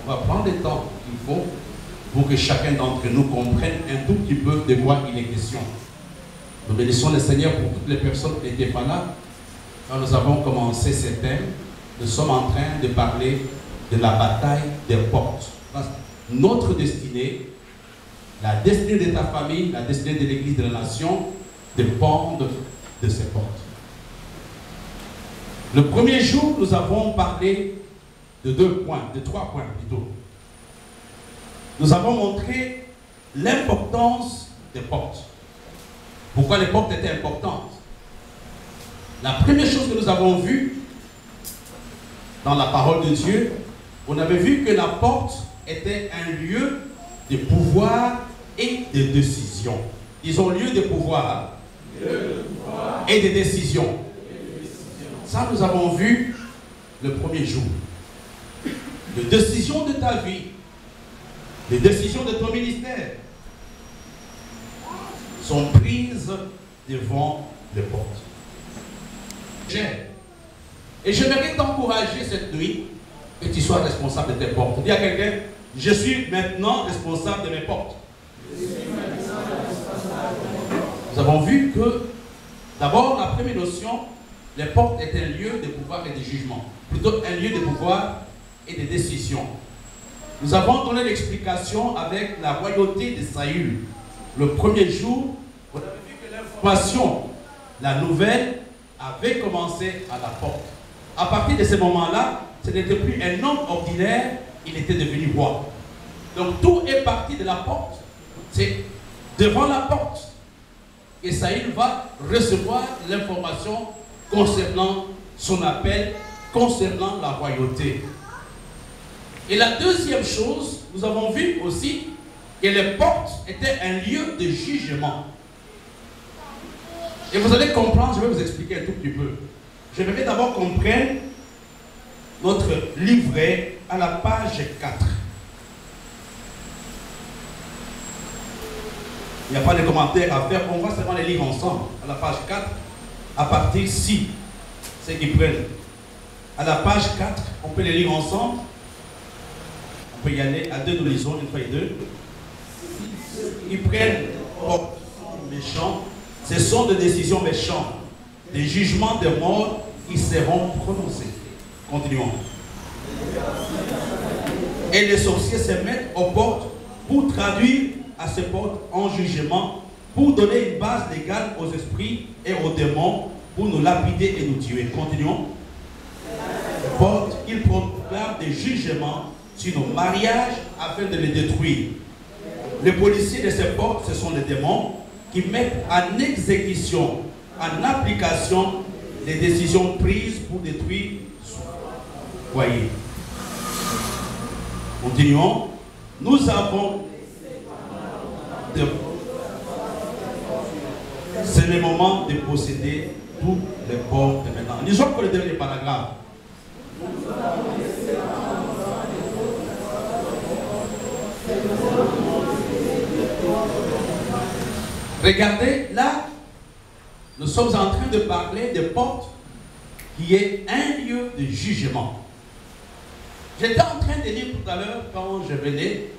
On va prendre le temps qu'il faut pour que chacun d'entre nous comprenne un tout petit peu de quoi il est question. Nous bénissons le Seigneur pour toutes les personnes qui n'étaient pas là. Quand nous avons commencé ce thème, nous sommes en train de parler de la bataille des portes. Notre destinée, la destinée de ta famille, la destinée de l'Église de la nation, dépendent de ces portes. Le premier jour, nous avons parlé de trois points plutôt. Nous avons montré l'importance des portes. Pourquoi les portes étaient importantes? La première chose que nous avons vue dans la parole de Dieu, on avait vu que la porte était un lieu de pouvoir et de décision. Disons lieu de pouvoir et de décision. Ça, nous avons vu le premier jour. Les décisions de ta vie, les décisions de ton ministère sont prises devant les portes. Et j'aimerais t'encourager cette nuit que tu sois responsable de tes portes. Dis à quelqu'un, je suis maintenant responsable de mes portes. Nous avons vu que, d'abord, la première notion, les portes est un lieu de pouvoir et de jugement. Plutôt un lieu de pouvoir et de décision. Nous avons donné l'explication avec la royauté de Saül. Le premier jour, on avait vu que l'information, la nouvelle, avait commencé à la porte. À partir de ce moment-là, ce n'était plus un homme ordinaire, il était devenu roi. Donc tout est parti de la porte. C'est devant la porte que Saül va recevoir l'information concernant son appel, concernant la royauté. Et la deuxième chose, nous avons vu aussi que les portes étaient un lieu de jugement. Et vous allez comprendre, je vais vous expliquer un tout petit peu. J'aimerais d'abord qu'on prenne notre livret à la page 4. Il n'y a pas de commentaires à faire, on va seulement les lire ensemble. À la page 4, à partir 6, ceux qui prennent. À la page 4, on peut les lire ensemble. On peut y aller à deux, nous lisons, une fois et deux. Ils prennent porte méchants, ce sont des décisions méchantes, des jugements de mort qui seront prononcés. Continuons. Et les sorciers se mettent aux portes pour traduire à ces portes en jugement, pour donner une base légale aux esprits et aux démons, pour nous lapider et nous tuer. Continuons. Portes, ils proclament des jugements sur nos mariages afin de les détruire. Les policiers de ces portes, ce sont les démons qui mettent en exécution, en application, les décisions prises pour détruire son foyer. Continuons. Nous avons c'est le moment de posséder tous les portes maintenant. Lisons pour le dernier paragraphe. Regardez, là, nous sommes en train de parler des portes qui est un lieu de jugement. J'étais en train de lire tout à l'heure quand je venais,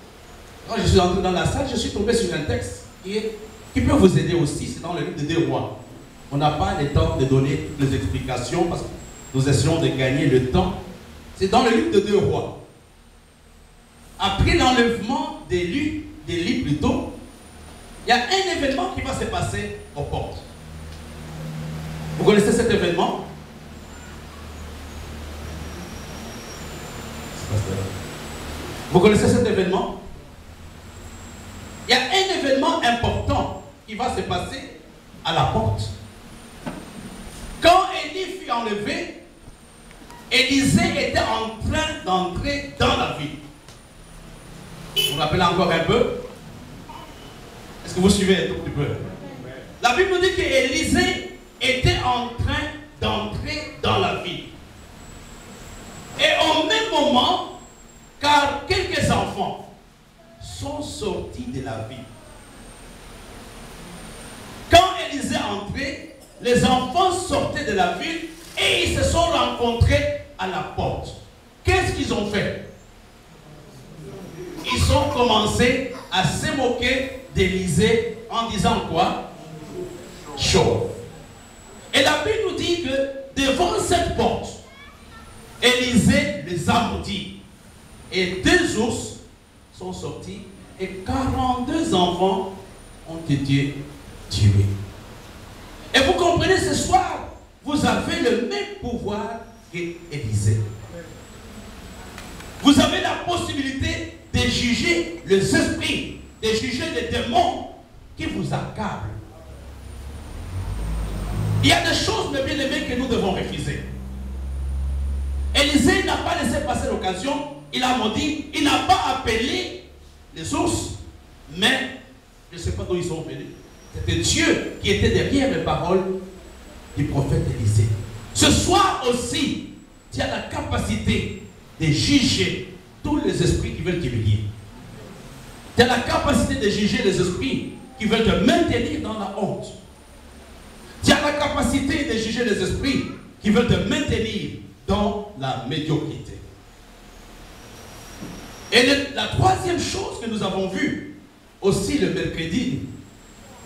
quand je suis entré dans la salle, je suis tombé sur un texte qui peut vous aider aussi, c'est dans le livre de 2 Rois. On n'a pas le temps de donner toutes les explications parce que nous essayons de gagner le temps. C'est dans le livre de 2 Rois. Après l'enlèvement d'Élie plutôt, il y a un événement qui va se passer aux portes. Vous connaissez cet événement? Vous connaissez cet événement? Il y a un événement important qui va se passer à la porte. Quand Élie fut enlevé, Élisée était en train d'entrer dans la ville. Vous vous rappelez encore un peu? Est-ce que vous suivez un tout petit peu? La Bible nous dit qu'Élisée était en train d'entrer dans la ville. Et au même moment, car quelques enfants sont sortis de la ville. Quand Élisée entrait, les enfants sortaient de la ville et ils se sont rencontrés à la porte. Qu'est-ce qu'ils ont fait? ils ont commencé à se moquer d'Élisée en disant quoi? Chauve. Et la Bible nous dit que devant cette porte, Élisée les a maudits. Et 2 ours sont sortis et 42 enfants ont été tués. Et vous comprenez, ce soir, vous avez le même pouvoir qu'Élisée. Vous avez la possibilité de juger les esprits, de juger les démons qui vous accablent. Il y a des choses, mes bien-aimés, que nous devons refuser. Élisée n'a pas laissé passer l'occasion, il a maudit, il n'a pas appelé les sources, mais je ne sais pas d'où ils sont venus. C'était Dieu qui était derrière les paroles du prophète Élisée. Ce soir aussi, tu as la capacité de juger tous les esprits qui veulent t'humilier. Tu as la capacité de juger les esprits qui veulent te maintenir dans la honte. Tu as la capacité de juger les esprits qui veulent te maintenir dans la médiocrité. Et la troisième chose que nous avons vue, aussi le mercredi,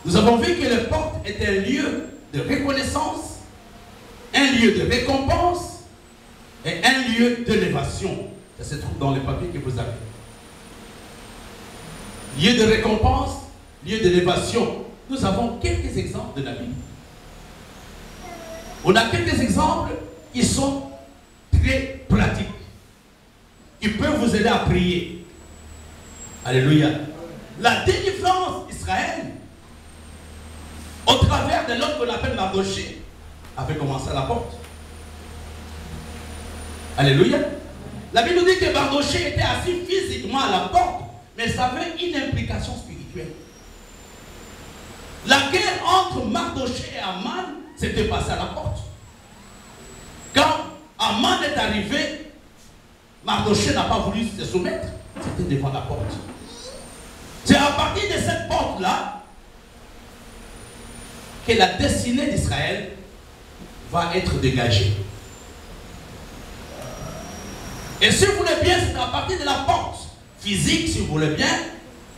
nous avons vu que la porte est un lieu de reconnaissance, un lieu de récompense et un lieu d'élévation. Ça se trouve dans les papiers que vous avez. Lieu de récompense, lieu d'élévation. Nous avons quelques exemples de la Bible. On a quelques exemples qui sont très pratiques, qui peuvent vous aider à prier. Alléluia. La délivrance d'Israël, au travers de l'homme qu'on appelle Mardoché, avait commencé à la porte. Alléluia. La Bible nous dit que Mardoché était assis physiquement à la porte, mais ça avait une implication spirituelle. La guerre entre Mardoché et Aman s'était passée à la porte. Quand Aman est arrivé, Mardoché n'a pas voulu se soumettre, c'était devant la porte. C'est à partir de cette porte-là que la destinée d'Israël va être dégagée. Et si vous voulez bien, c'est à partir de la porte physique, si vous voulez bien,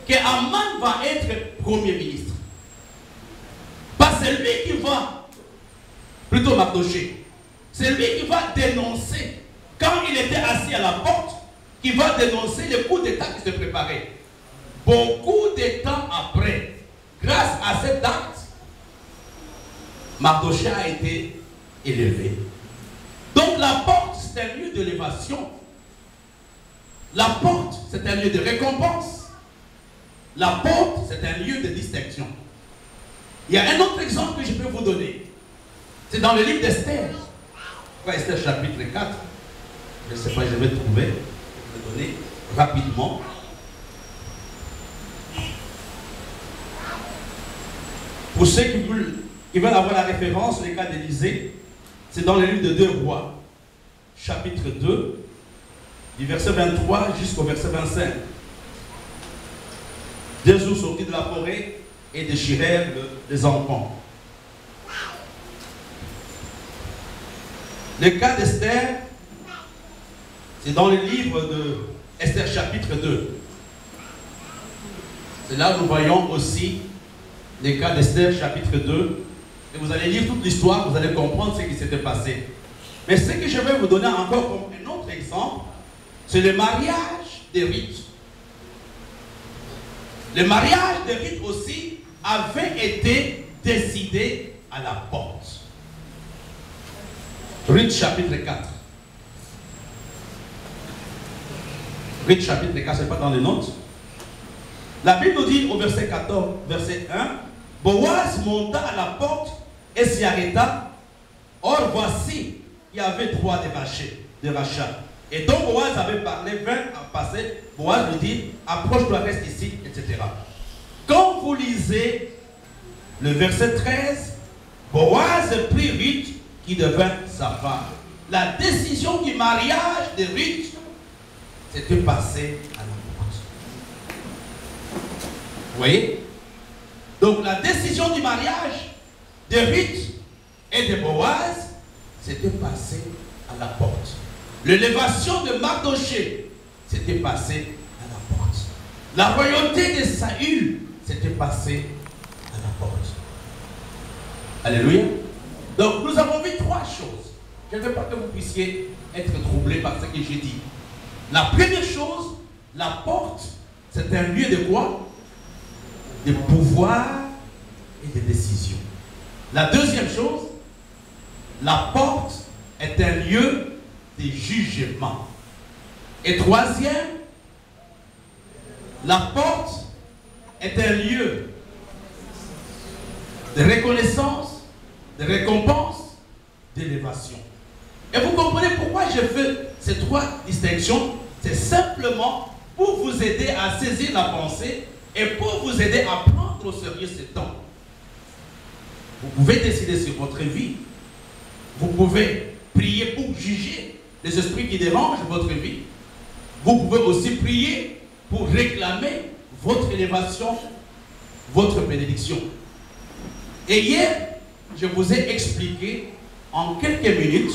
que Aman va être premier ministre. Pas celui qui va, plutôt Mardoché, c'est lui qui va dénoncer, quand il était assis à la porte, qui va dénoncer le coup d'État qui se préparait. Beaucoup de temps après, grâce à cet acte, Mardoché a été élevé. Donc la porte, c'est un lieu d'élévation. La porte, c'est un lieu de récompense. La porte, c'est un lieu de distinction. Il y a un autre exemple que je peux vous donner. C'est dans le livre d'Esther. Esther chapitre 4. Je ne sais pas, je vais trouver. Je vais donner rapidement. Pour ceux qui veulent avoir la référence, le cas d'Élisée, c'est dans le livre de 2 Rois, chapitre 2, du verset 23 jusqu'au verset 25. 2 ours sortis de la forêt et déchirèrent les enfants. Le cas d'Esther, c'est dans le livre de Esther chapitre 2. C'est là où nous voyons aussi le cas d'Esther chapitre 2. Et vous allez lire toute l'histoire, vous allez comprendre ce qui s'était passé. Mais ce que je vais vous donner encore comme un autre exemple, c'est le mariage de Ruth. Le mariage de Ruth aussi avait été décidé à la porte. Ruth chapitre 4. Ruth chapitre 4, c'est pas dans les notes. La Bible nous dit au verset 14, verset 1, Boaz monta à la porte et s'y arrêta. Or voici, il y avait 3 de rachat. Et donc Boaz avait parlé, vint à passer. Boaz lui dit, approche-toi, reste ici, etc. Quand vous lisez le verset 13, Boaz prit Ruth qui devint sa femme. La décision du mariage de Ruth s'était passée à la porte. Vous voyez? Donc la décision du mariage de Ruth et de Boaz s'était passée à la porte. L'élévation de Mardoché s'était passée à la porte. La royauté de Saül s'était passée à la porte. Alléluia. Donc nous avons vu trois choses. Je ne veux pas que vous puissiez être troublés par ce que j'ai dit. La première chose, la porte, c'est un lieu de quoi? De pouvoir et de décision. La deuxième chose, la porte est un lieu de jugement. Et troisième, la porte est un lieu de reconnaissance, de récompense, d'élévation. Et vous comprenez pourquoi je fais ces trois distinctions? C'est simplement pour vous aider à saisir la pensée et pour vous aider à prendre au sérieux ce temps. Vous pouvez décider sur votre vie. Vous pouvez prier pour juger les esprits qui dérangent votre vie. Vous pouvez aussi prier pour réclamer votre élévation, votre bénédiction. Et hier, je vous ai expliqué en quelques minutes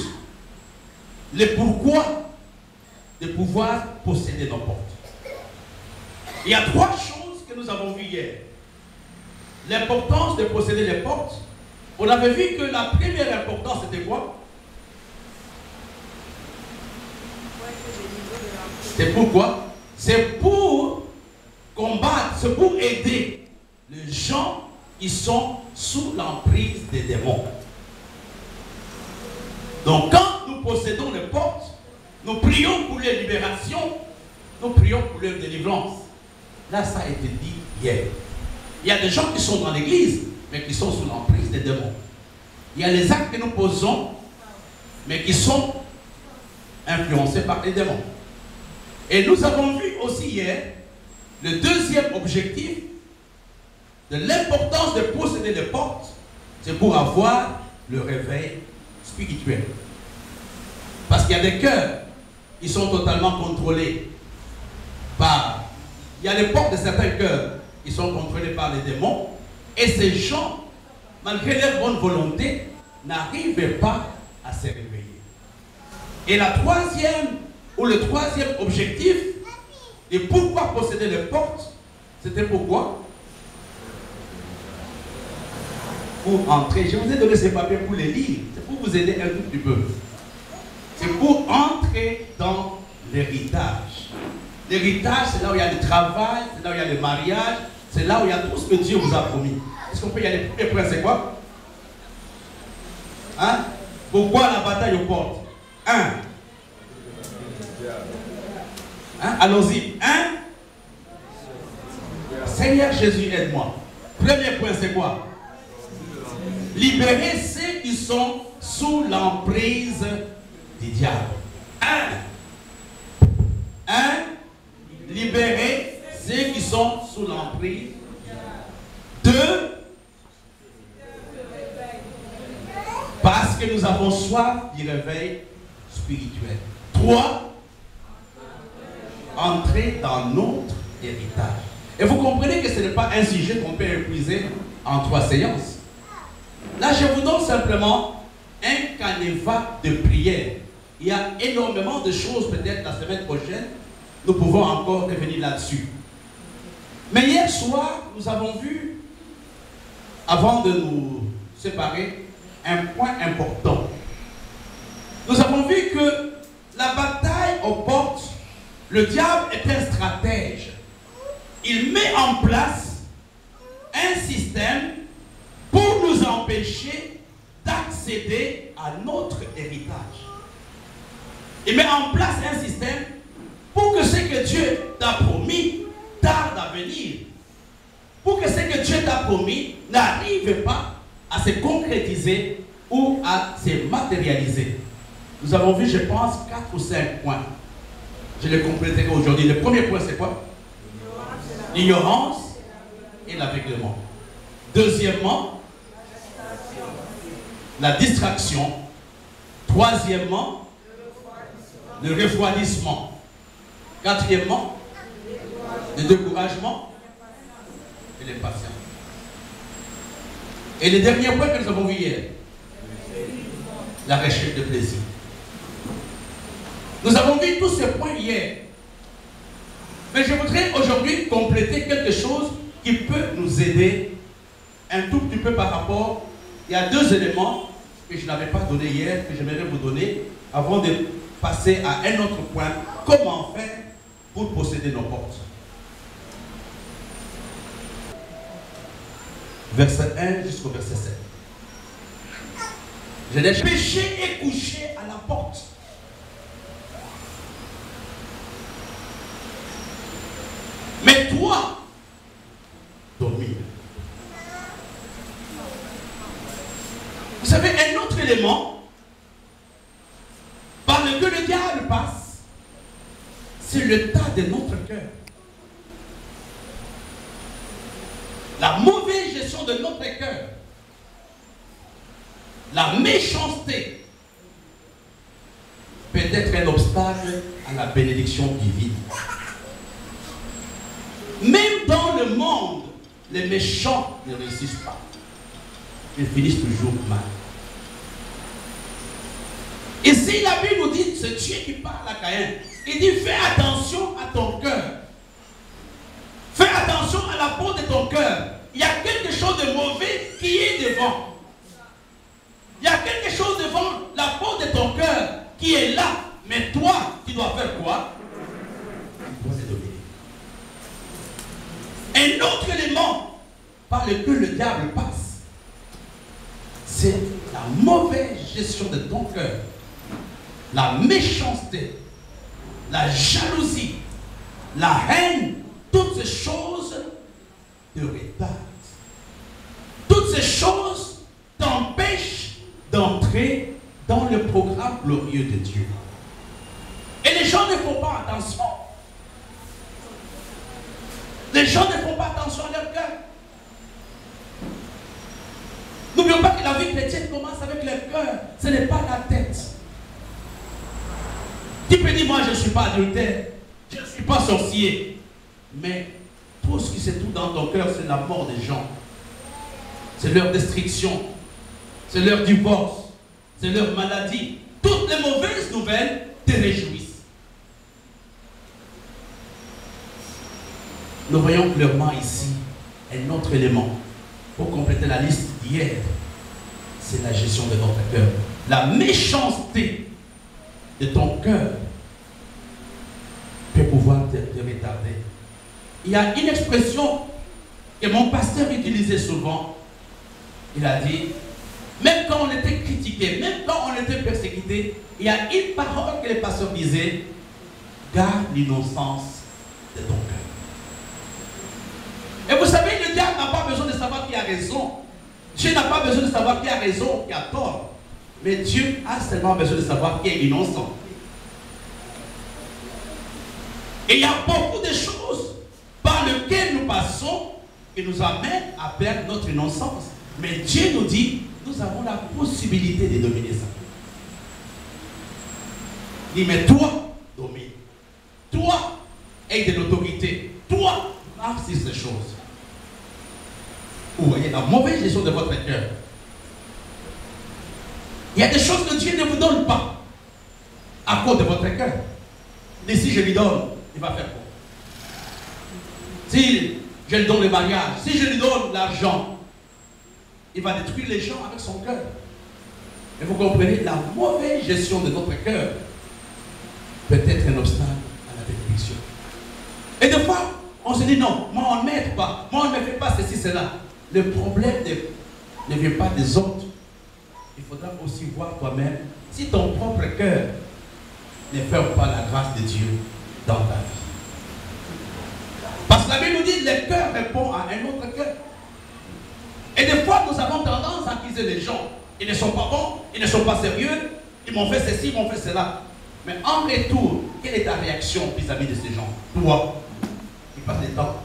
le pourquoi de pouvoir posséder nos portes. Il y a trois choses que nous avons vues hier. L'importance de posséder les portes. On avait vu que la première importance, c'était quoi? C'est pourquoi? C'est pour combattre, c'est pour aider les gens qui sont sous l'emprise des démons. Donc quand nous possédons les portes, nous prions pour les libérations, nous prions pour leur délivrance. Là, ça a été dit hier. Il y a des gens qui sont dans l'église, mais qui sont sous l'emprise des démons. Il y a les actes que nous posons, mais qui sont influencés par les démons. Et nous avons vu aussi hier le deuxième objectif de l'importance de posséder les portes, c'est pour avoir le réveil spirituel. Parce qu'il y a des cœurs qui sont totalement contrôlés par... Il y a les portes de certains cœurs qui sont contrôlés par les démons. Et ces gens, malgré leur bonne volonté, n'arrivent pas à se réveiller. Et la troisième, ou le troisième objectif, et pourquoi posséder les portes, c'était pourquoi? Pour entrer. Je vous ai donné ces papiers pour les lire. C'est pour vous aider un tout petit peu. C'est pour entrer dans l'héritage. L'héritage, c'est là où il y a le travail, c'est là où il y a le mariage, c'est là où il y a tout ce que Dieu vous a promis. Est-ce qu'on peut y aller? Le premier point, c'est quoi? Hein? Pourquoi la bataille aux portes? Hein? Allons-y. Seigneur Jésus, aide-moi. Premier point, c'est quoi? Libérer ceux qui sont sous l'emprise du diable. Libérer ceux qui sont sous l'emprise. 2, parce que nous avons soif du réveil spirituel. 3, entrer dans notre héritage. Et vous comprenez que ce n'est pas un sujet qu'on peut épuiser en 3 séances. Là, je vous donne simplement un canevas de prière. Il y a énormément de choses, peut-être la semaine prochaine, nous pouvons encore revenir là-dessus. Mais hier soir, nous avons vu, avant de nous séparer, un point important. Nous avons vu que la bataille aux portes, le diable est un stratège. Il met en place un système pour nous empêcher d'accéder à notre héritage. Il met en place un système pour que ce que Dieu t'a promis tarde à venir. Pour que ce que Dieu t'a promis n'arrive pas à se concrétiser ou à se matérialiser. Nous avons vu, je pense, 4 ou 5 points. Je les compléterai aujourd'hui. Le premier point, c'est quoi? L'ignorance et l'aveuglement. Deuxièmement, la distraction. Troisièmement, le refroidissement. Quatrièmement, le découragement et l'impatience. Et le dernier point que nous avons vu hier, la recherche de plaisir. Nous avons vu tous ces points hier. Mais je voudrais aujourd'hui compléter quelque chose qui peut nous aider un tout petit peu par rapport. Il y a deux éléments que je n'avais pas donné hier, que j'aimerais vous donner avant de passer à un autre point. Comment faire pour posséder nos portes? Verset 1 jusqu'au verset 7. Je l'ai péché et couché à la porte. Mais toi, domine. Vous savez, un autre élément par lequel le diable passe, c'est le tas de notre cœur. La mauvaise gestion de notre cœur, la méchanceté peut être un obstacle à la bénédiction divine. Même dans le monde, les méchants ne réussissent pas. Ils finissent toujours mal. Ici, la Bible nous dit, c'est Dieu qui parle à Caïn. Il dit, fais attention à ton cœur. Fais attention à la peau de ton cœur. Il y a quelque chose de mauvais qui est devant. Il y a quelque chose devant la peau de ton cœur qui est là. Mais toi, tu dois faire quoi? Tu dois te dominer. Un autre élément par lequel le diable passe, c'est la mauvaise gestion de ton cœur, la méchanceté, la jalousie, la haine. Toutes ces choses te retardent. Toutes ces choses t'empêchent d'entrer dans le programme glorieux de Dieu. Et les gens ne font pas attention. Les gens ne font pas attention à leur cœur. N'oublions pas que la vie chrétienne commence avec le cœur. Ce n'est pas la tête. Tu peux dire, moi je ne suis pas adultère, je ne suis pas sorcier. Mais tout ce qui se trouve dans ton cœur, c'est la mort des gens. C'est leur destruction. C'est leur divorce. C'est leur maladie. Toutes les mauvaises nouvelles te réjouissent. Nous voyons clairement ici un autre élément pour compléter la liste d'hier. C'est la gestion de notre cœur. La méchanceté de ton cœur peut pouvoir te retarder. Il y a une expression que mon pasteur utilisait souvent. Il a dit, même quand on était critiqué, même quand on était persécuté, il y a une parole que le pasteur disait, garde l'innocence de ton cœur. Et vous savez, le diable n'a pas besoin de savoir qui a raison. Dieu n'a pas besoin de savoir qui a raison, qui a tort. Mais Dieu a seulement besoin de savoir qui est innocent. Et il y a beaucoup de choses par lesquelles nous passons qui nous amènent à perdre notre innocence. Mais Dieu nous dit, nous avons la possibilité de dominer ça. Il dit, mais toi, domine. Toi, aie de l'autorité. Toi, marche sur ces choses. Vous voyez la mauvaise gestion de votre cœur. Il y a des choses que Dieu ne vous donne pas à cause de votre cœur. Et si je lui donne, il va faire quoi? Si je lui donne le mariage, si je lui donne l'argent, il va détruire les gens avec son cœur. Et vous comprenez, la mauvaise gestion de notre cœur peut être un obstacle à la bénédiction. Et des fois, on se dit non, moi on ne m'aide pas, moi on ne me fait pas ceci, cela. Le problème ne vient pas des autres. Il faudra aussi voir toi-même si ton propre cœur ne ferme pas la grâce de Dieu dans ta vie. Parce que la Bible nous dit le cœur répond à un autre cœur. Et des fois, nous avons tendance à accuser les gens. Ils ne sont pas bons, ils ne sont pas sérieux, ils m'ont fait ceci, ils m'ont fait cela. Mais en retour, quelle est ta réaction vis-à-vis de ces gens? Toi, qui passes le temps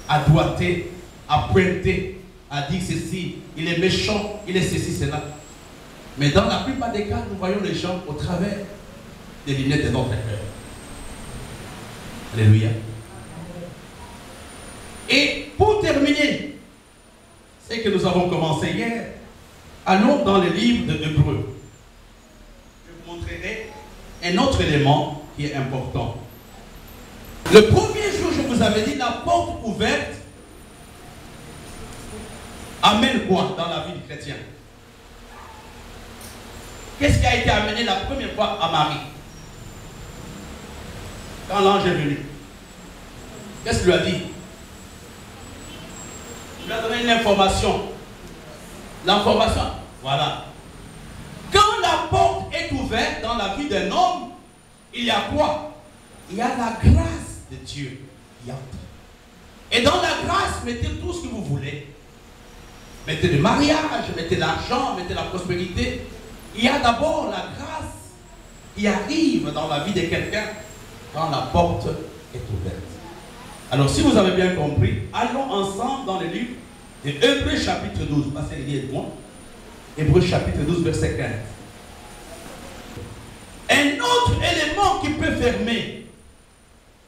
à doiter, à pointer, à dire ceci, il est méchant, il est ceci, cela. Mais dans la plupart des cas, nous voyons les gens au travers des lunettes de notre cœur. Alléluia. Et pour terminer ce que nous avons commencé hier, allons dans le livre de Hébreux. Je vous montrerai un autre élément qui est important. Le premier jour, je vous avez dit, la porte ouverte amène quoi dans la vie du chrétien? Qu'est-ce qui a été amené la première fois à Marie? Quand l'ange est venu, qu'est-ce qu'il lui a dit? Il lui a donné une information. L'information, voilà. Quand la porte est ouverte dans la vie d'un homme, il y a quoi? Il y a la grâce de Dieu qui entre. Et dans la grâce, mettez tout ce que vous voulez. Mettez le mariage, mettez l'argent, mettez la prospérité. Il y a d'abord la grâce qui arrive dans la vie de quelqu'un quand la porte est ouverte. Alors, si vous avez bien compris, allons ensemble dans le livre de Hébreux chapitre 12. Passez les liens de moi. Hébreux chapitre 12, verset 15. Un autre élément qui peut fermer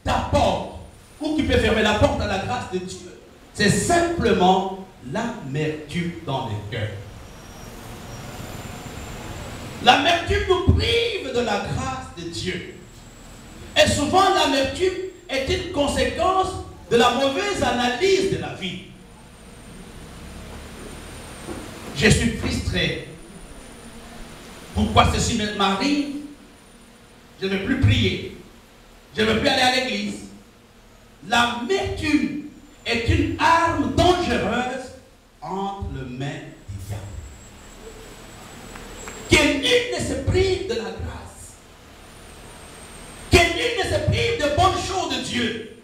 ta porte, ou qui peut fermer la porte à la grâce de Dieu, c'est simplement l'amertume dans le cœur. L'amertume nous prive de la grâce de Dieu. Et souvent, l'amertume est une conséquence de la mauvaise analyse de la vie. Je suis frustré. Pourquoi ceci m'arrive? Je ne veux plus prier. Je ne veux plus aller à l'église. L'amertume est une arme dangereuse entre les mains du diable. Que nul ne se prive de la grâce. Que nul ne se prive de bonnes choses de Dieu.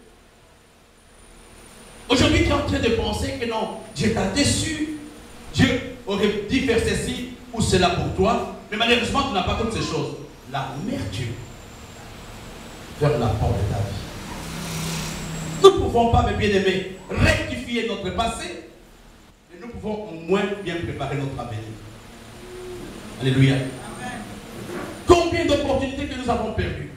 Aujourd'hui, tu es en train de penser que non, Dieu t'a déçu. Dieu aurait dû faire ceci ou cela pour toi. Mais malheureusement, tu n'as pas toutes ces choses. L'amertume ferme la porte de ta vie. Nous ne pouvons pas, mes bien-aimés, rectifier notre passé, mais nous pouvons au moins bien préparer notre avenir. Alléluia. Amen. Combien d'opportunités que nous avons perdues.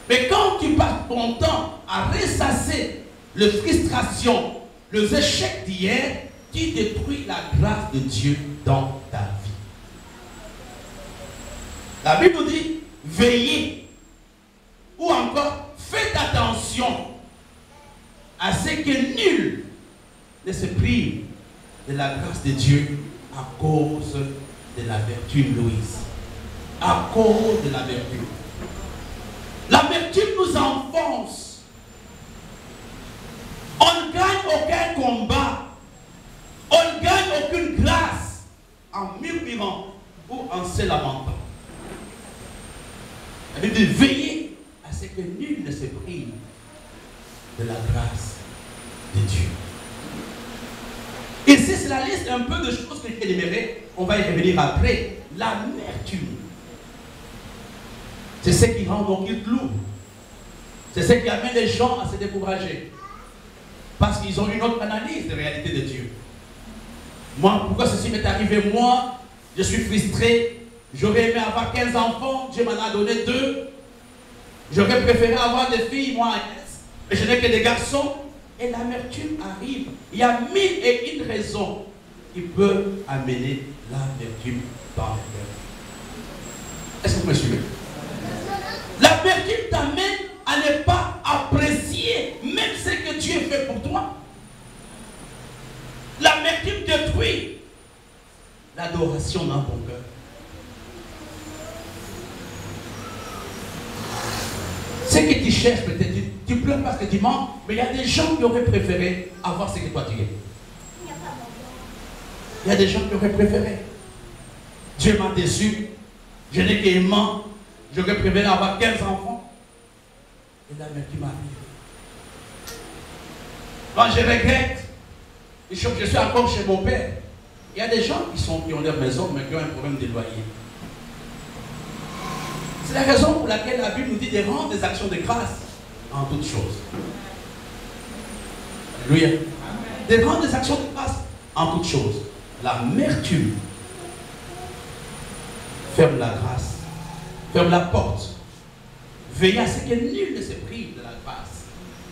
Mais quand tu passes ton temps à ressasser les frustrations, les échecs d'hier, tu détruis la grâce de Dieu dans ta vie. La Bible nous dit, veillez, ou encore, faites attention à ce que nul ne se prive de la grâce de Dieu à cause de l'amertume, Louise. À cause de l'amertume. L'amertume nous enfonce. On ne gagne aucun combat. On ne gagne aucune grâce en murmurant ou en se lamentant. La Bible dit, veillez à ce que nul ne se prive de la grâce de Dieu. Et c'est la liste un peu de choses que j'ai énumérées. On va y revenir après. L'amertume. C'est ce qui rend nos culte lourd. C'est ce qui amène les gens à se décourager. Parce qu'ils ont une autre analyse de la réalité de Dieu. Moi, pourquoi ceci m'est arrivé? Moi, je suis frustré. J'aurais aimé avoir 15 enfants. Dieu m'en a donné 2. J'aurais préféré avoir des filles, moi, mais je n'ai que des garçons. Et l'amertume arrive. Il y a 1001 raisons qui peuvent amener l'amertume dans le cœur. Est-ce que vous me suivez? L'amertume t'amène à ne pas apprécier même ce que Dieu fait pour toi. L'amertume détruit l'adoration dans ton cœur. Ce que tu cherches, peut-être, tu pleures parce que tu manques, mais il y a des gens qui auraient préféré avoir ce que toi tu es. Il y a des gens qui auraient préféré. Dieu m'a déçu, je n'ai qu'aimant, j'aurais préféré avoir 15 enfants. Et l'amertume m'arrive. Quand je regrette, je suis encore chez mon père. Il y a des gens qui ont leur maison, mais qui ont un problème de loyer. C'est la raison pour laquelle la Bible nous dit de rendre des actions de grâce en toutes choses. Alléluia. De rendre des actions de grâce en toutes choses. L'amertume ferme la grâce, ferme la porte. Veillez à ce que nul ne se prive de la grâce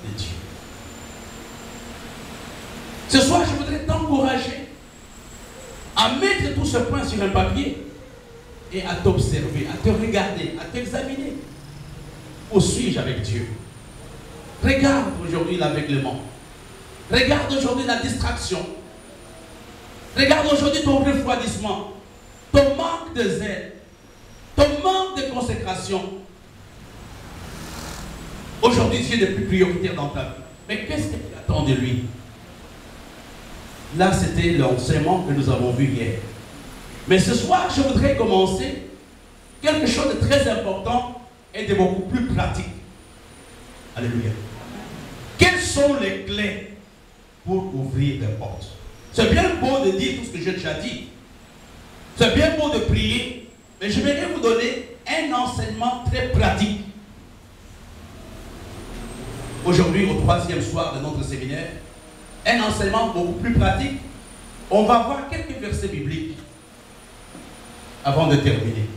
de Dieu. Ce soir, je voudrais t'encourager à mettre tout ce point sur un papier et à t'observer, à te regarder, à t'examiner. Où suis-je avec Dieu? Regarde aujourd'hui l'aveuglement. Regarde aujourd'hui la distraction. Regarde aujourd'hui ton refroidissement, ton manque de zèle, ton manque de consécration. Aujourd'hui, Dieu n'est plus prioritaire dans ta vie. Mais qu'est-ce que tu attends de lui? Là, c'était l'enseignement que nous avons vu hier. Mais ce soir, je voudrais commencer quelque chose de très important et de beaucoup plus pratique. Alléluia. Quelles sont les clés pour ouvrir les portes? C'est bien beau de dire tout ce que j'ai déjà dit. C'est bien beau de prier. Mais je voudrais vous donner un enseignement très pratique. Aujourd'hui, au 3e soir de notre séminaire, un enseignement beaucoup plus pratique. On va voir quelques versets bibliques avant de terminer.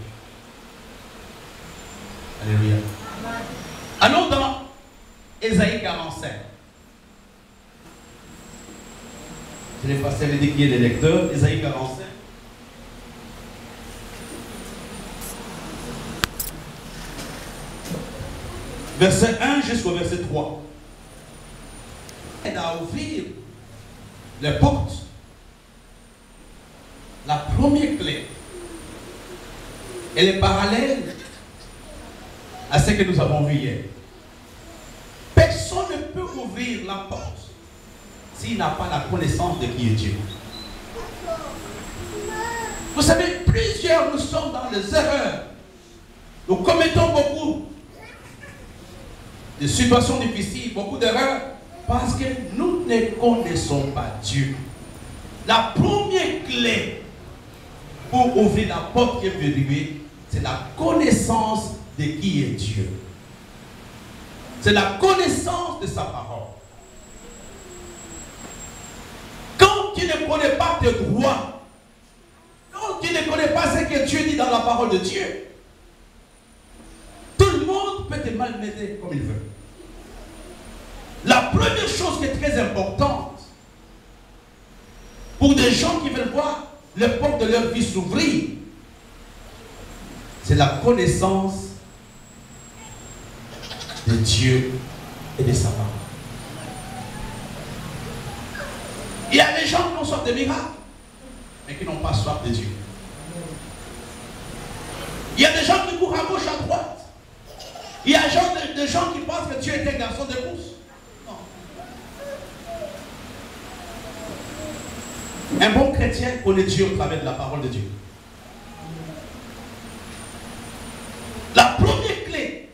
Alléluia. Allons dans Ésaïe 45. Je l'ai passé avec qui est des lecteurs. Ésaïe 45. Verset 1 jusqu'au verset 3. À ouvrir les portes. La première clé, elle est parallèle à ce que nous avons vu hier. Personne ne peut ouvrir la porte s'il n'a pas la connaissance de qui est Dieu. Vous savez, plusieurs nous sommes dans les erreurs. Nous commettons beaucoup de situations difficiles, beaucoup d'erreurs, parce que nous ne connaissons pas Dieu. La première clé pour ouvrir la porte qui est verrouillée, c'est la connaissance de qui est Dieu. C'est la connaissance de sa parole. Quand tu ne connais pas tes droits, quand tu ne connais pas ce que Dieu dit dans la parole de Dieu, tout le monde peut te malmener comme il veut. La première chose qui est très importante pour des gens qui veulent voir les portes de leur vie s'ouvrir, c'est la connaissance de Dieu et de sa parole. Il y a des gens qui ont soif de miracles, mais qui n'ont pas soif de Dieu. Il y a des gens qui courent à gauche, à droite. Il y a des gens qui pensent que Dieu est un garçon de course. Non. Un bon chrétien connaît Dieu au travers de la parole de Dieu. La première clé,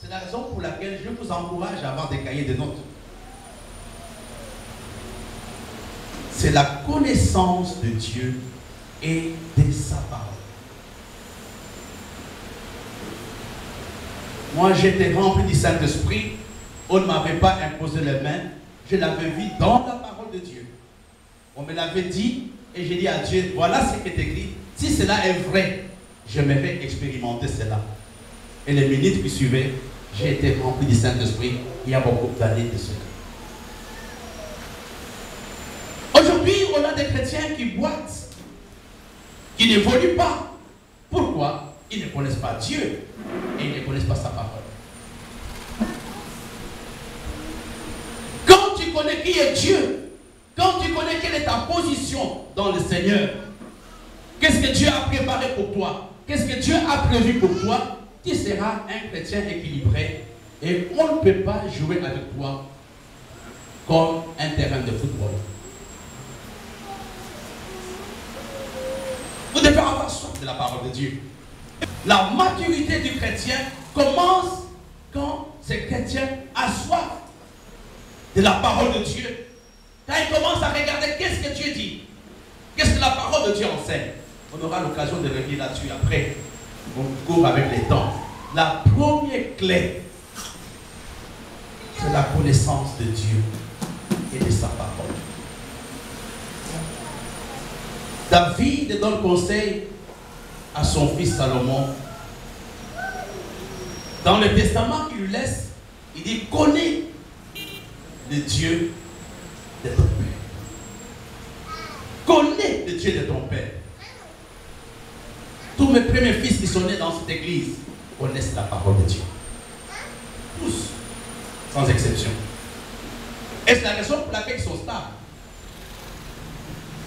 c'est la raison pour laquelle je vous encourage à avoir des cahiers de notes. C'est la connaissance de Dieu et de sa parole. Moi, j'étais rempli du Saint-Esprit. On ne m'avait pas imposé les mains. Je l'avais vu dans la parole de Dieu. On me l'avait dit et j'ai dit à Dieu, voilà ce qui est écrit. Si cela est vrai, j'aimerais expérimenter cela. Et les minutes qui suivaient, j'ai été rempli du Saint-Esprit. Il y a beaucoup d'années de cela. Aujourd'hui, on a des chrétiens qui boitent, qui n'évoluent pas. Pourquoi? Ils ne connaissent pas Dieu et ils ne connaissent pas sa parole. Quand tu connais qui est Dieu, quand tu connais quelle est ta position dans le Seigneur, qu'est-ce que Dieu a préparé pour toi, qu'est-ce que Dieu a prévu pour toi, tu seras un chrétien équilibré et on ne peut pas jouer avec toi comme un terrain de football. Vous devez avoir soif de la parole de Dieu. La maturité du chrétien commence quand ce chrétien a soif de la parole de Dieu. Quand il commence à regarder qu'est-ce que Dieu dit, qu'est-ce que la parole de Dieu enseigne. On aura l'occasion de revenir là-dessus après. On court avec les temps. La première clé, c'est la connaissance de Dieu et de sa parole. David donne conseil à son fils Salomon. Dans le testament qu'il lui laisse, il dit, connais le Dieu de ton Père. Connais le Dieu de ton Père. Tous mes premiers fils qui sont nés dans cette église connaissent la parole de Dieu. Tous. Sans exception. Et c'est la raison pour laquelle ils sont stables.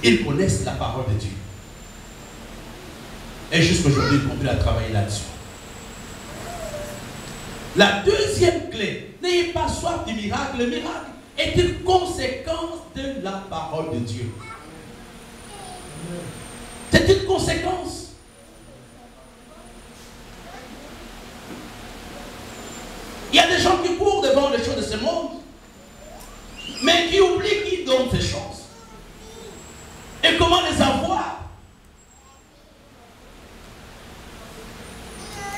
Ils connaissent la parole de Dieu. Et jusqu'aujourd'hui, ils continuent à travailler là-dessus. La deuxième clé, n'ayez pas soif du miracle. Le miracle est une conséquence de la parole de Dieu. C'est une conséquence. Il y a des gens qui courent devant les choses de ce monde, mais qui oublient qui donne ces choses. Et comment les avoir?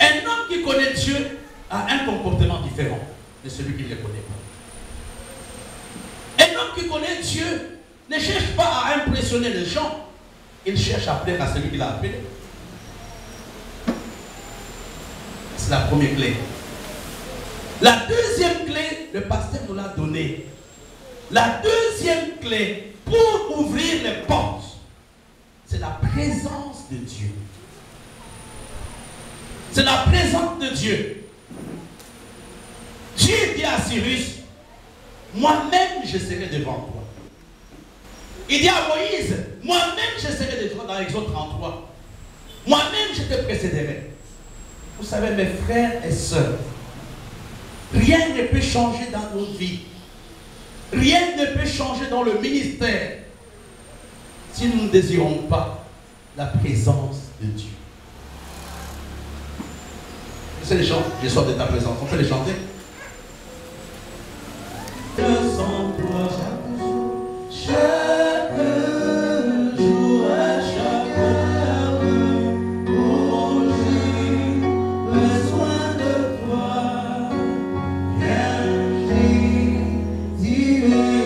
Un homme qui connaît Dieu a un comportement différent de celui qui ne le connaît pas. Un homme qui connaît Dieu ne cherche pas à impressionner les gens, il cherche à plaire à celui qui l'a appelé. C'est la première clé. La deuxième clé, le pasteur nous l'a donnée. La deuxième clé pour ouvrir les portes, c'est la présence de Dieu. C'est la présence de Dieu. Dieu dit à Cyrus, moi-même je serai devant toi. Il dit à Moïse, moi-même je serai devant toi dans Exode 33. Moi-même je te précéderai. Vous savez mes frères et sœurs, rien ne peut changer dans nos vies. Rien ne peut changer dans le ministère si nous ne désirons pas la présence de Dieu. C'est les chants, je sors de ta présence. On peut les chanter. Je sens toi chaque jour, à chaque heure. Oh, j'ai besoin de toi. Viens, Jésus,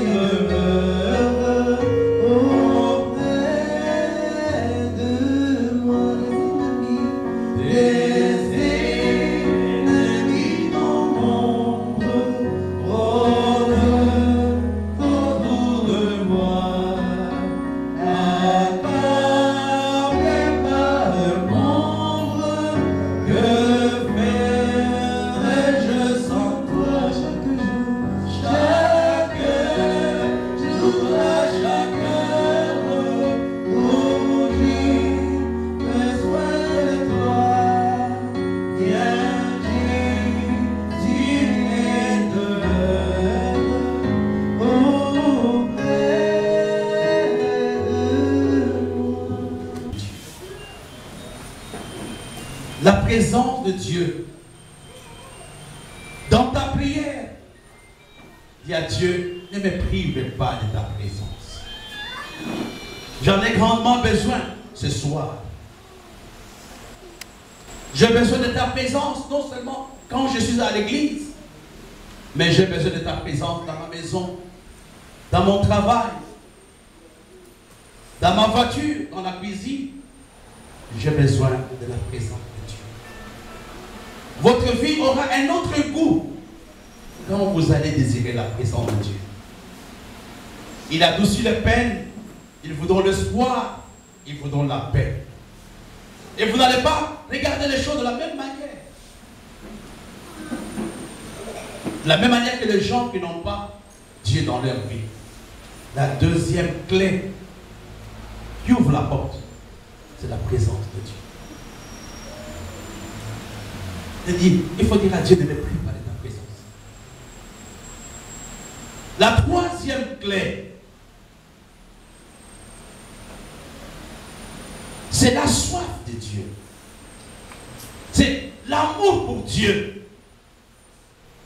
me meurt auprès de moi, les ennemis dans l'ombre rôdent autour de moi, accablé par le monde. Que ferais-je sans toi chaque jour, à chaque heure? Oh, j'ai besoin de toi. Viens, Jésus, et demeure auprès de moi. La présence de Dieu dans ta prière. Dis à Dieu, ne me prive pas de ta présence. J'en ai grandement besoin ce soir. J'ai besoin de ta présence, non seulement quand je suis à l'église, mais j'ai besoin de ta présence dans ma maison, dans mon travail, dans ma voiture, dans la cuisine. J'ai besoin de la présence de Dieu. Votre vie aura un autre goût quand vous allez désirer la présence de Dieu. Il adoucit les peines, il vous donne l'espoir, il vous donne la paix. Et vous n'allez pas regarder les choses de la même manière. De la même manière que les gens qui n'ont pas Dieu dans leur vie. La deuxième clé qui ouvre la porte, c'est la présence de Dieu. C'est-à-dire, il faut dire à Dieu de ne plus parler de ta présence. La troisième clé, c'est la soif de Dieu. C'est l'amour pour Dieu.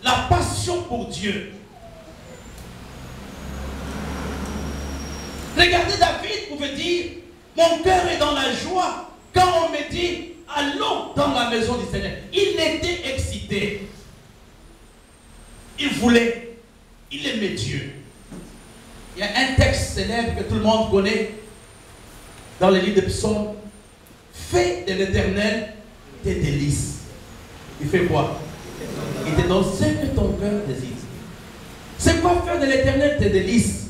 La passion pour Dieu. Regardez, David pouvait dire, mon cœur est dans la joie quand on me dit, allons dans la maison du Seigneur. Il était excité. Il voulait, il aimait Dieu. Il y a un texte célèbre que tout le monde connaît dans le livre de Psaumes. Fais de l'Éternel tes délices. Il fait quoi? Il te donne ce que ton cœur désire. C'est quoi faire de l'Éternel tes délices?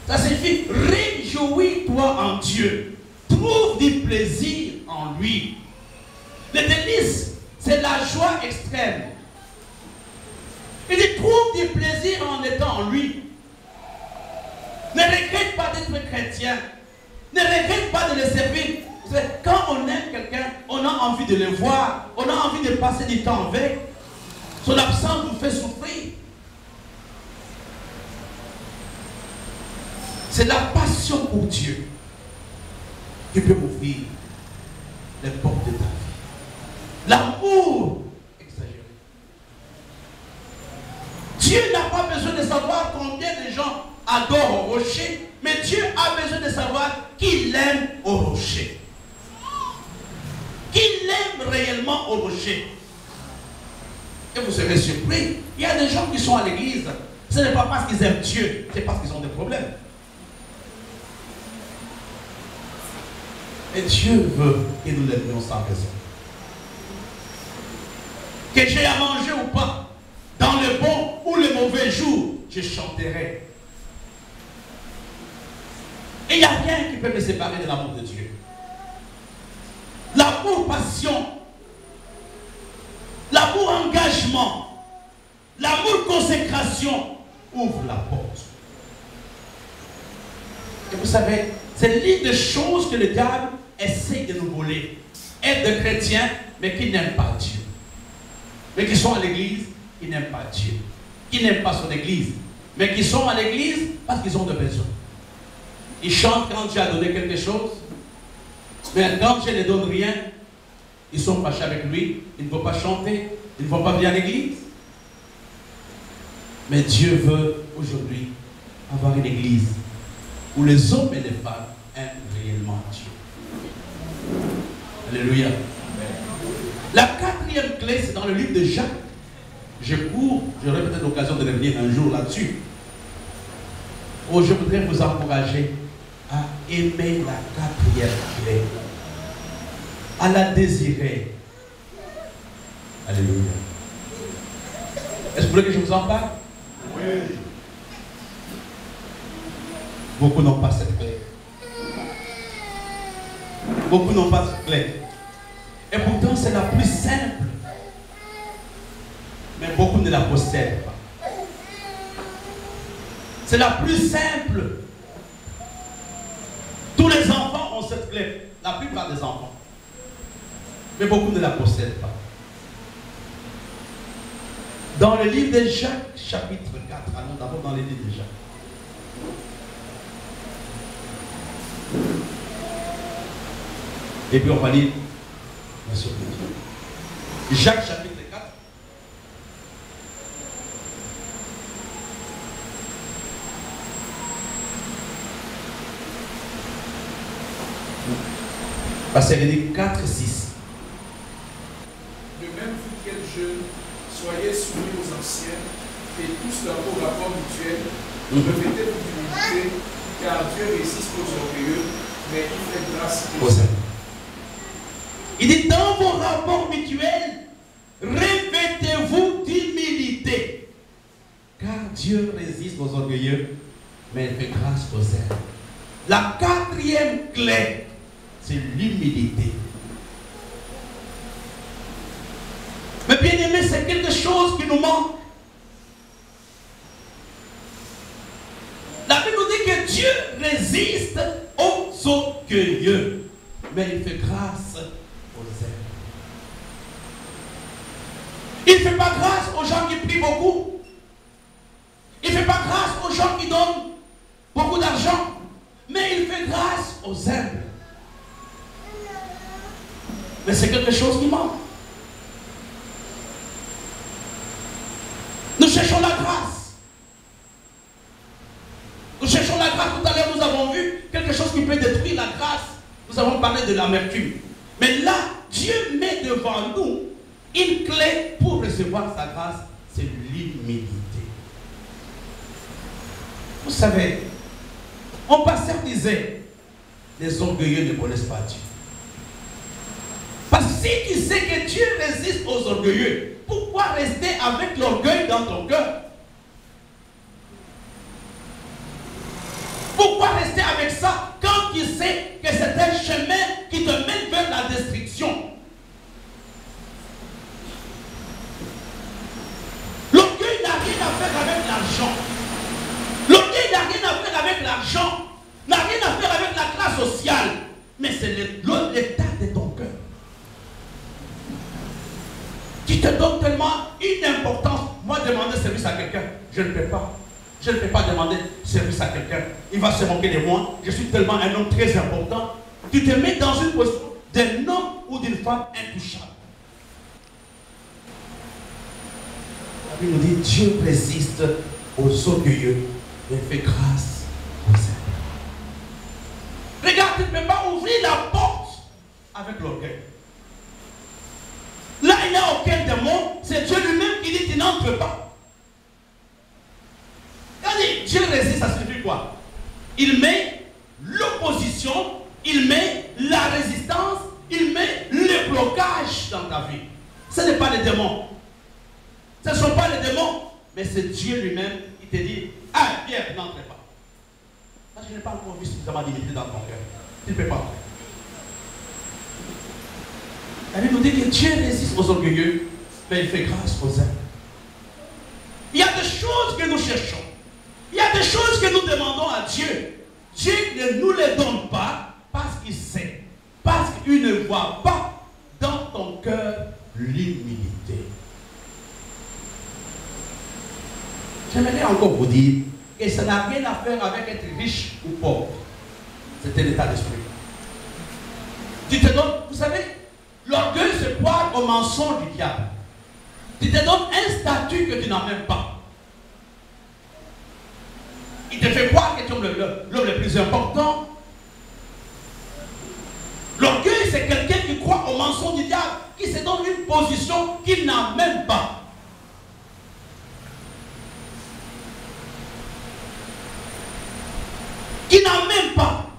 Ça signifie réjouis-toi en Dieu. Trouve du plaisir en lui. Les délices, c'est la joie extrême. Il dit, trouve du plaisir en étant en lui. Ne regrette pas d'être chrétien. Ne regrette pas de le servir. Quand on aime quelqu'un, on a envie de le voir. On a envie de passer du temps avec. Son absence vous fait souffrir. C'est la passion pour Dieu qui peut ouvrir les portes de ta vie. L'amour exagéré. Dieu n'a pas besoin de savoir combien de gens adorent au rocher, mais Dieu a besoin de savoir qu'il aime au rocher. Qu'il aime réellement au rocher. Et vous serez surpris, il y a des gens qui sont à l'église, ce n'est pas parce qu'ils aiment Dieu, c'est parce qu'ils ont des problèmes. Et Dieu veut que nous l'aimions sans raison. Que j'ai à manger ou pas, dans le bon ou le mauvais jour, je chanterai. Et il n'y a rien qui peut me séparer de l'amour de Dieu. L'amour passion, l'amour engagement, l'amour consécration ouvre la porte. Et vous savez, c'est l'une des choses que le diable essaie de nous voler. Être de chrétiens, mais qui n'aiment pas Dieu. Mais qui sont à l'église, qui n'aiment pas Dieu. Qui n'aiment pas son église. Mais qui sont à l'église parce qu'ils ont des besoins. Ils chantent quand Dieu a donné quelque chose. Mais quand Dieu ne donne rien, ils sont fâchés avec lui. Ils ne vont pas chanter. Ils ne vont pas venir à l'église. Mais Dieu veut aujourd'hui avoir une église où les hommes et les femmes aiment réellement Dieu. Alléluia. La quatrième clé, c'est dans le livre de Jacques. Je cours, j'aurai peut-être l'occasion de revenir un jour là-dessus. Oh, je voudrais vous encourager à aimer la quatrième clé, à la désirer. Alléluia. Est-ce que vous voulez que je vous en parle? Oui. Beaucoup n'ont pas cette clé. Beaucoup n'ont pas cette clé. Et pourtant, c'est la plus simple. Mais beaucoup ne la possèdent pas. C'est la plus simple. Tous les enfants ont cette clé. La plupart des enfants. Mais beaucoup ne la possèdent pas. Dans le livre de Jacques, chapitre 4, allons d'abord dans le livre de Jacques. Et puis on va lire la suite. Jacques chapitre 4. Verset 4, 6. De même, vous qui êtes jeunes, soyez soumis aux anciens et tous dans vos rapports mutuels. Revêtez-vous d'humilité, car Dieu résiste aux orgueilleux, mais il fait grâce aux saints. Il dit, dans vos rapports mutuels, revêtez-vous d'humilité. Car Dieu résiste aux orgueilleux, mais il fait grâce aux saints. La quatrième clé, c'est l'humilité. Mais bien aimé, c'est quelque chose qui nous manque. La Bible nous dit que Dieu résiste aux orgueilleux, mais il fait grâce aux ailes. Il ne fait pas grâce aux gens qui prient beaucoup. Il ne fait pas grâce aux gens qui donnent beaucoup d'argent. Mais il fait grâce aux humbles. Mais c'est quelque chose qui manque. Nous cherchons la grâce. Nous cherchons la grâce. Tout à l'heure, nous avons vu quelque chose qui peut détruire la grâce. Nous avons parlé de l'amertume. Mais là, Dieu met devant nous une clé pour recevoir sa grâce. C'est l'humilité. Vous savez, mon pasteur disait, les orgueilleux ne connaissent pas Dieu. Parce que si tu sais que Dieu résiste aux orgueilleux, pourquoi rester avec l'orgueil dans ton cœur? Pourquoi rester avec ça quand tu sais que c'est un chemin qui te mène vers la destruction? L'orgueil n'a l'argent, n'a rien à faire avec la classe sociale, mais c'est l'état de ton cœur. Tu te donnes tellement une importance. Moi, demander service à quelqu'un, je ne peux pas. Je ne peux pas demander service à quelqu'un. Il va se moquer de moi. Je suis tellement un homme très important. Tu te mets dans une position d'un homme ou d'une femme intouchable. La Bible nous dit, Dieu résiste aux orgueilleux et fait grâce aux humbles. Regarde, tu ne peux pas ouvrir la porte avec l'orgueil. Là, il n'y a aucun démon. C'est Dieu lui-même qui dit, tu n'entres pas. Regardez, Dieu résiste, ça signifie quoi? Il met l'opposition, il met la résistance, il met le blocage dans ta vie. Ce n'est pas les démons. Ce ne sont pas les démons, mais c'est Dieu lui-même qui te dit, ah, Pierre, n'entrez pas. Parce que je n'ai pas encore vu suffisamment d'unité dans ton cœur. Tu ne peux pas entrer. La Bible nous dit que Dieu résiste aux orgueilleux, mais il fait grâce aux humbles. Il y a des choses que nous cherchons. Il y a des choses que nous demandons à Dieu. Dieu ne nous les donne pas parce qu'il sait. Parce qu'il ne voit pas dans ton cœur l'humilité. J'aimerais encore vous dire que ça n'a rien à faire avec être riche ou pauvre. C'est un état d'esprit. Tu te donnes, vous savez, l'orgueil se croit au mensonge du diable. Tu te donnes un statut que tu n'as même pas. Il te fait croire que tu es l'homme le plus important. L'orgueil, c'est quelqu'un qui croit au mensonge du diable, qui se donne une position qu'il n'a même pas. Qui n'a même pas.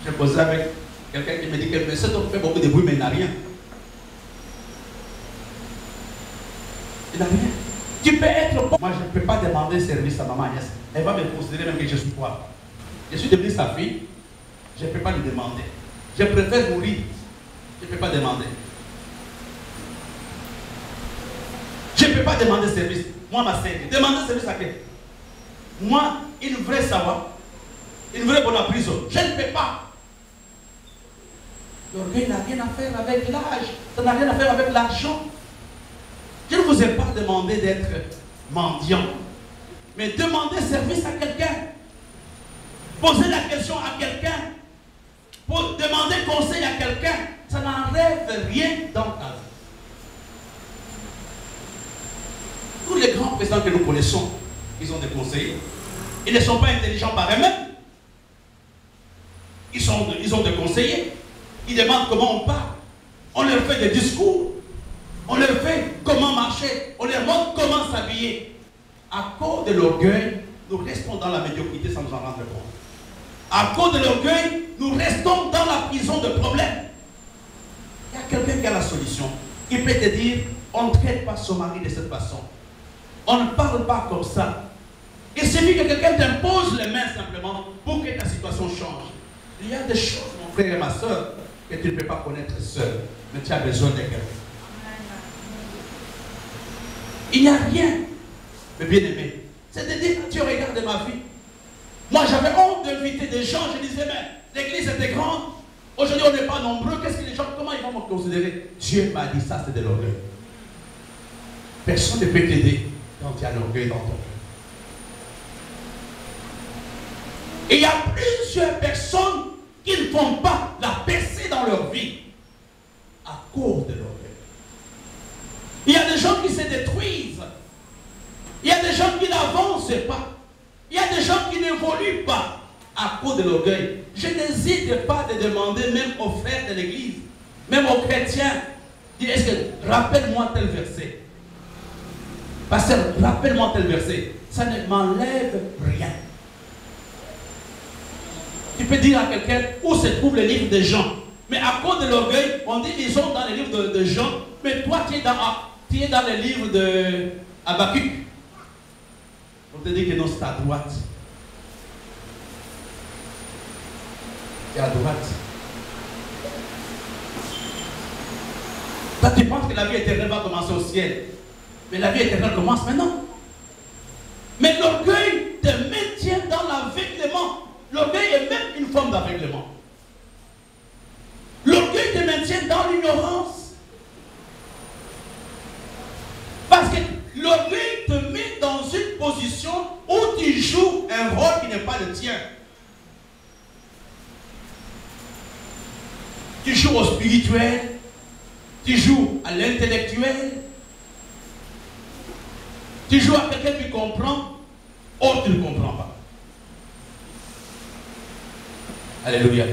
J'ai posé avec quelqu'un qui me dit que cet homme fait beaucoup de bruit, mais il n'a rien. Il n'a rien. Tu peux être bon. Moi, je ne peux pas demander service à maman Agnès. Elle va me considérer même que je suis quoi. Je suis devenu sa fille. Je ne peux pas lui demander. Je préfère mourir. Je ne peux pas demander. Je ne peux pas demander service. Moi, ma sœur, demander service à qui? Moi, une vraie savoir, une vraie bonne prison. Je ne peux pas. L'orgueil n'a rien à faire avec l'âge. Ça n'a rien à faire avec l'argent. Je ne vous ai pas demandé d'être mendiant, mais demander service à quelqu'un, poser la question à quelqu'un, demander conseil à quelqu'un, ça n'enlève rien dans ta vie. Tous les grands présidents que nous connaissons, ils ont des conseillers. Ils ne sont pas intelligents par eux-mêmes. Ils ont des conseillers. Ils demandent comment on parle. On leur fait des discours. On leur fait comment marcher. On leur montre comment s'habiller. À cause de l'orgueil, nous restons dans la médiocrité sans nous en rendre compte. À cause de l'orgueil, nous restons dans la prison de problèmes. Il y a quelqu'un qui a la solution. Il peut te dire, on ne traite pas son mari de cette façon. On ne parle pas comme ça. Il suffit que quelqu'un t'impose les mains simplement pour que ta situation change. Il y a des choses, mon frère et ma soeur, que tu ne peux pas connaître seul, mais tu as besoin de quelqu'un. Il n'y a rien, mais bien aimé. C'est-à-dire, tu regardes ma vie. Moi, j'avais honte d'inviter des gens. Je disais, mais l'église était grande. Aujourd'hui, on n'est pas nombreux. Qu'est-ce que les gens, comment ils vont me considérer? Dieu m'a dit ça, c'est de l'orgueil. Personne ne peut t'aider quand il y a l'orgueil dans ton cœur. Et il y a plusieurs personnes qui ne font pas la percée dans leur vie à cause de l'orgueil. Il y a des gens qui se détruisent. Il y a des gens qui n'avancent pas. Il y a des gens qui n'évoluent pas à cause de l'orgueil. Je n'hésite pas de demander même aux frères de l'église, même aux chrétiens, est-ce que rappelle-moi tel verset. Pasteur, rappelle-moi tel verset. Ça ne m'enlève rien. Tu peux dire à quelqu'un où se trouve le livre de Jean. Mais à cause de l'orgueil, on dit ils sont dans le livre de Jean, mais toi tu es dans le livre de Habakkuk. On te dit que non, c'est à droite. C'est à droite. Toi tu penses que la vie éternelle va commencer au ciel. Mais la vie éternelle commence maintenant. Mais l'orgueil une forme d'aveuglement. L'orgueil te maintient dans l'ignorance. Parce que l'orgueil te met dans une position où tu joues un rôle qui n'est pas le tien. Tu joues au spirituel, tu joues à l'intellectuel, tu joues à quelqu'un qui comprend, or tu ne comprends pas. Alléluia.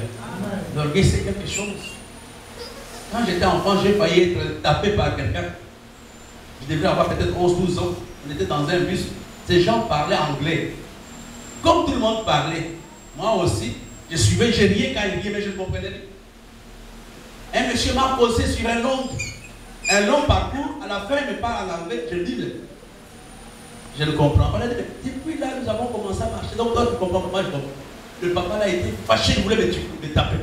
L'orgueil, c'est quelque chose. Quand j'étais enfant, j'ai failli être tapé par quelqu'un. Je devais avoir peut-être 11-12 ans. On était dans un bus. Ces gens parlaient anglais. Comme tout le monde parlait. Moi aussi, je suivais, je riais quand il riait, mais je ne comprenais pas. Un monsieur m'a posé sur un long parcours. À la fin, il me parle en anglais. Je dis, je ne comprends pas. Depuis là, nous avons commencé à marcher. Donc, toi, tu comprends comment je comprends. Le papa là a été fâché, il voulait me taper.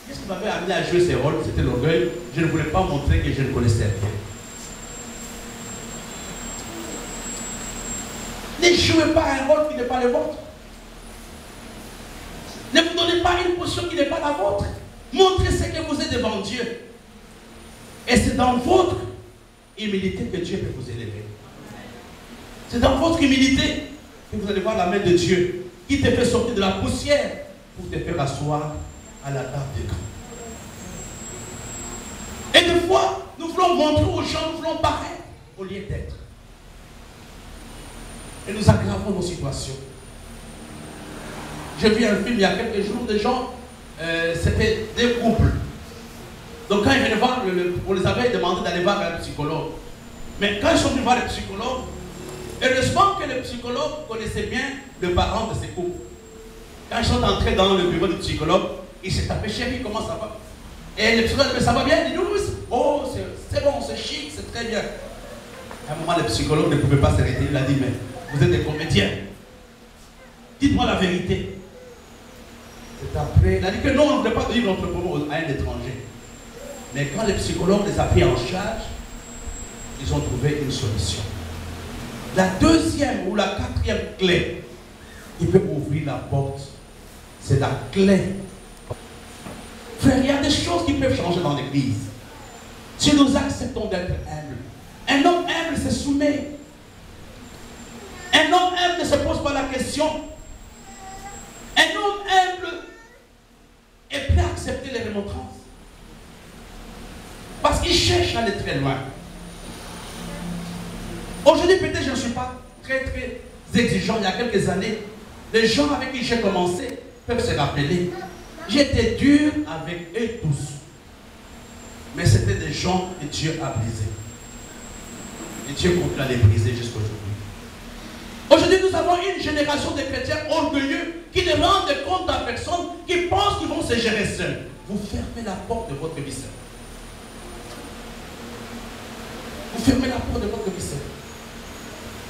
Qu'est-ce qui m'avait amené à jouer ces rôles? C'était l'orgueil. Je ne voulais pas montrer que je ne connaissais rien. Ne jouez pas un rôle qui n'est pas le vôtre. Ne vous donnez pas une position qui n'est pas la vôtre. Montrez ce que vous êtes devant Dieu. Et c'est dans votre humilité que Dieu peut vous élever. C'est dans votre humilité que vous allez voir la main de Dieu qui te fait sortir de la poussière pour te faire asseoir à la table des grands. Et des fois, nous voulons montrer aux gens, nous voulons paraître au lieu d'être. Et nous aggravons nos situations. J'ai vu un film il y a quelques jours, des gens, c'était des couples. Donc quand ils venaient voir, on les avait demandé d'aller voir un psychologue. Mais quand ils sont venus voir le psychologue, heureusement que le psychologue connaissait bien le parent de ces couples. Quand ils sont entrés dans le bureau du psychologue, il s'est tapé, chérie, comment ça va? Et le psychologue dit, ça va bien? Il dit, oui, oh, c'est bon, c'est chic, c'est très bien. À un moment, le psychologue ne pouvait pas s'arrêter. Il a dit, mais vous êtes des comédiens. Dites-moi la vérité. C'est après. Il a dit que non, on ne voulait pas donner notre propos à un étranger. Mais quand les psychologues les a pris en charge, ils ont trouvé une solution. La deuxième ou la quatrième clé qui peut ouvrir la porte, c'est la clé. Frère, il y a des choses qui peuvent changer dans l'église. Si nous acceptons d'être humbles. Un homme humble se soumet. Un homme humble ne se pose pas la question. Un homme humble est prêt à accepter les remontrances. Parce qu'il cherche à aller très loin. Aujourd'hui, peut-être je ne suis pas très exigeant. Il y a quelques années, les gens avec qui j'ai commencé peuvent se rappeler. J'étais dur avec eux tous. Mais c'était des gens que Dieu a brisés. Et Dieu continue à les briser jusqu'à aujourd'hui. Aujourd'hui, nous avons une génération de chrétiens orgueilleux qui ne rendent compte à personne, qui pensent qu'ils vont se gérer seuls. Vous fermez la porte de votre vie seule. Vous fermez la porte de votre vie seule.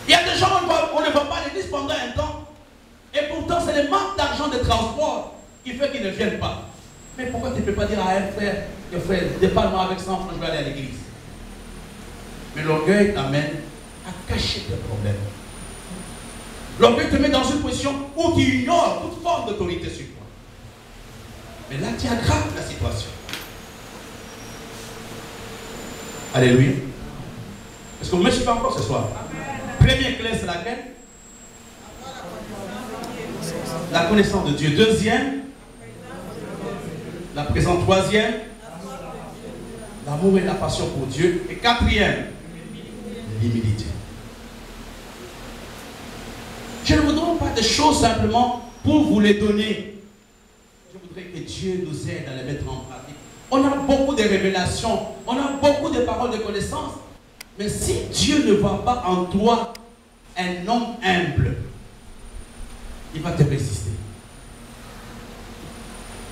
Il y a des gens, on ne va pas à l'église pendant un temps. Et pourtant, c'est le manque d'argent de transport qui fait qu'ils ne viennent pas. Mais pourquoi tu ne peux pas dire à un frère, que frère, déparle-moi avec 100 francs, je vais aller à l'église. Mais l'orgueil t'amène à cacher tes problèmes. L'orgueil te met dans une position où tu ignores toute forme d'autorité sur toi. Mais là, tu aggraves la situation. Alléluia. Est-ce que vous me suivez encore ce soir? Première clé, c'est laquelle? La connaissance de Dieu. Deuxième, la présence. Troisième, l'amour et la passion pour Dieu. Et quatrième, l'humilité. Je ne vous donne pas des choses simplement pour vous les donner. Je voudrais que Dieu nous aide à les mettre en pratique. On a beaucoup de révélations, on a beaucoup de paroles de connaissance. Mais si Dieu ne voit pas en toi un homme humble, il va te résister.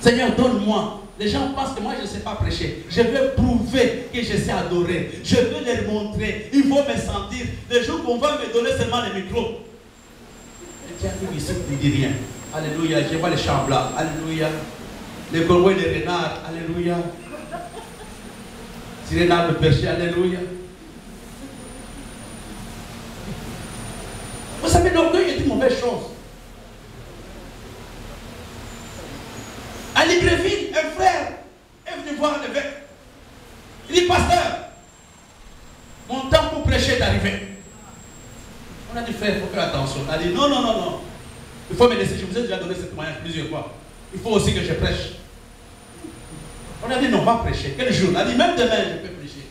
Seigneur, donne-moi. Les gens pensent que moi je ne sais pas prêcher. Je veux prouver que je sais adorer. Je veux leur montrer. Il faut me sentir. Le jour qu'on va me donner seulement le micro. Et tiens, ici, tu ne dis rien. Alléluia. Je vois les chambres là. Alléluia. Les corbeaux et les renards. Alléluia. Si les renards me perchaient. Alléluia. Vous savez, l'orgueil est une mauvaise chose. On a dit, frère, il faut faire attention. Elle a dit, non, non, non, non. Il faut me laisser, je vous ai déjà donné ce témoignage plusieurs fois. Il faut aussi que je prêche. On a dit, non, on va prêcher. Quel jour? Elle a dit, même demain, je peux prêcher.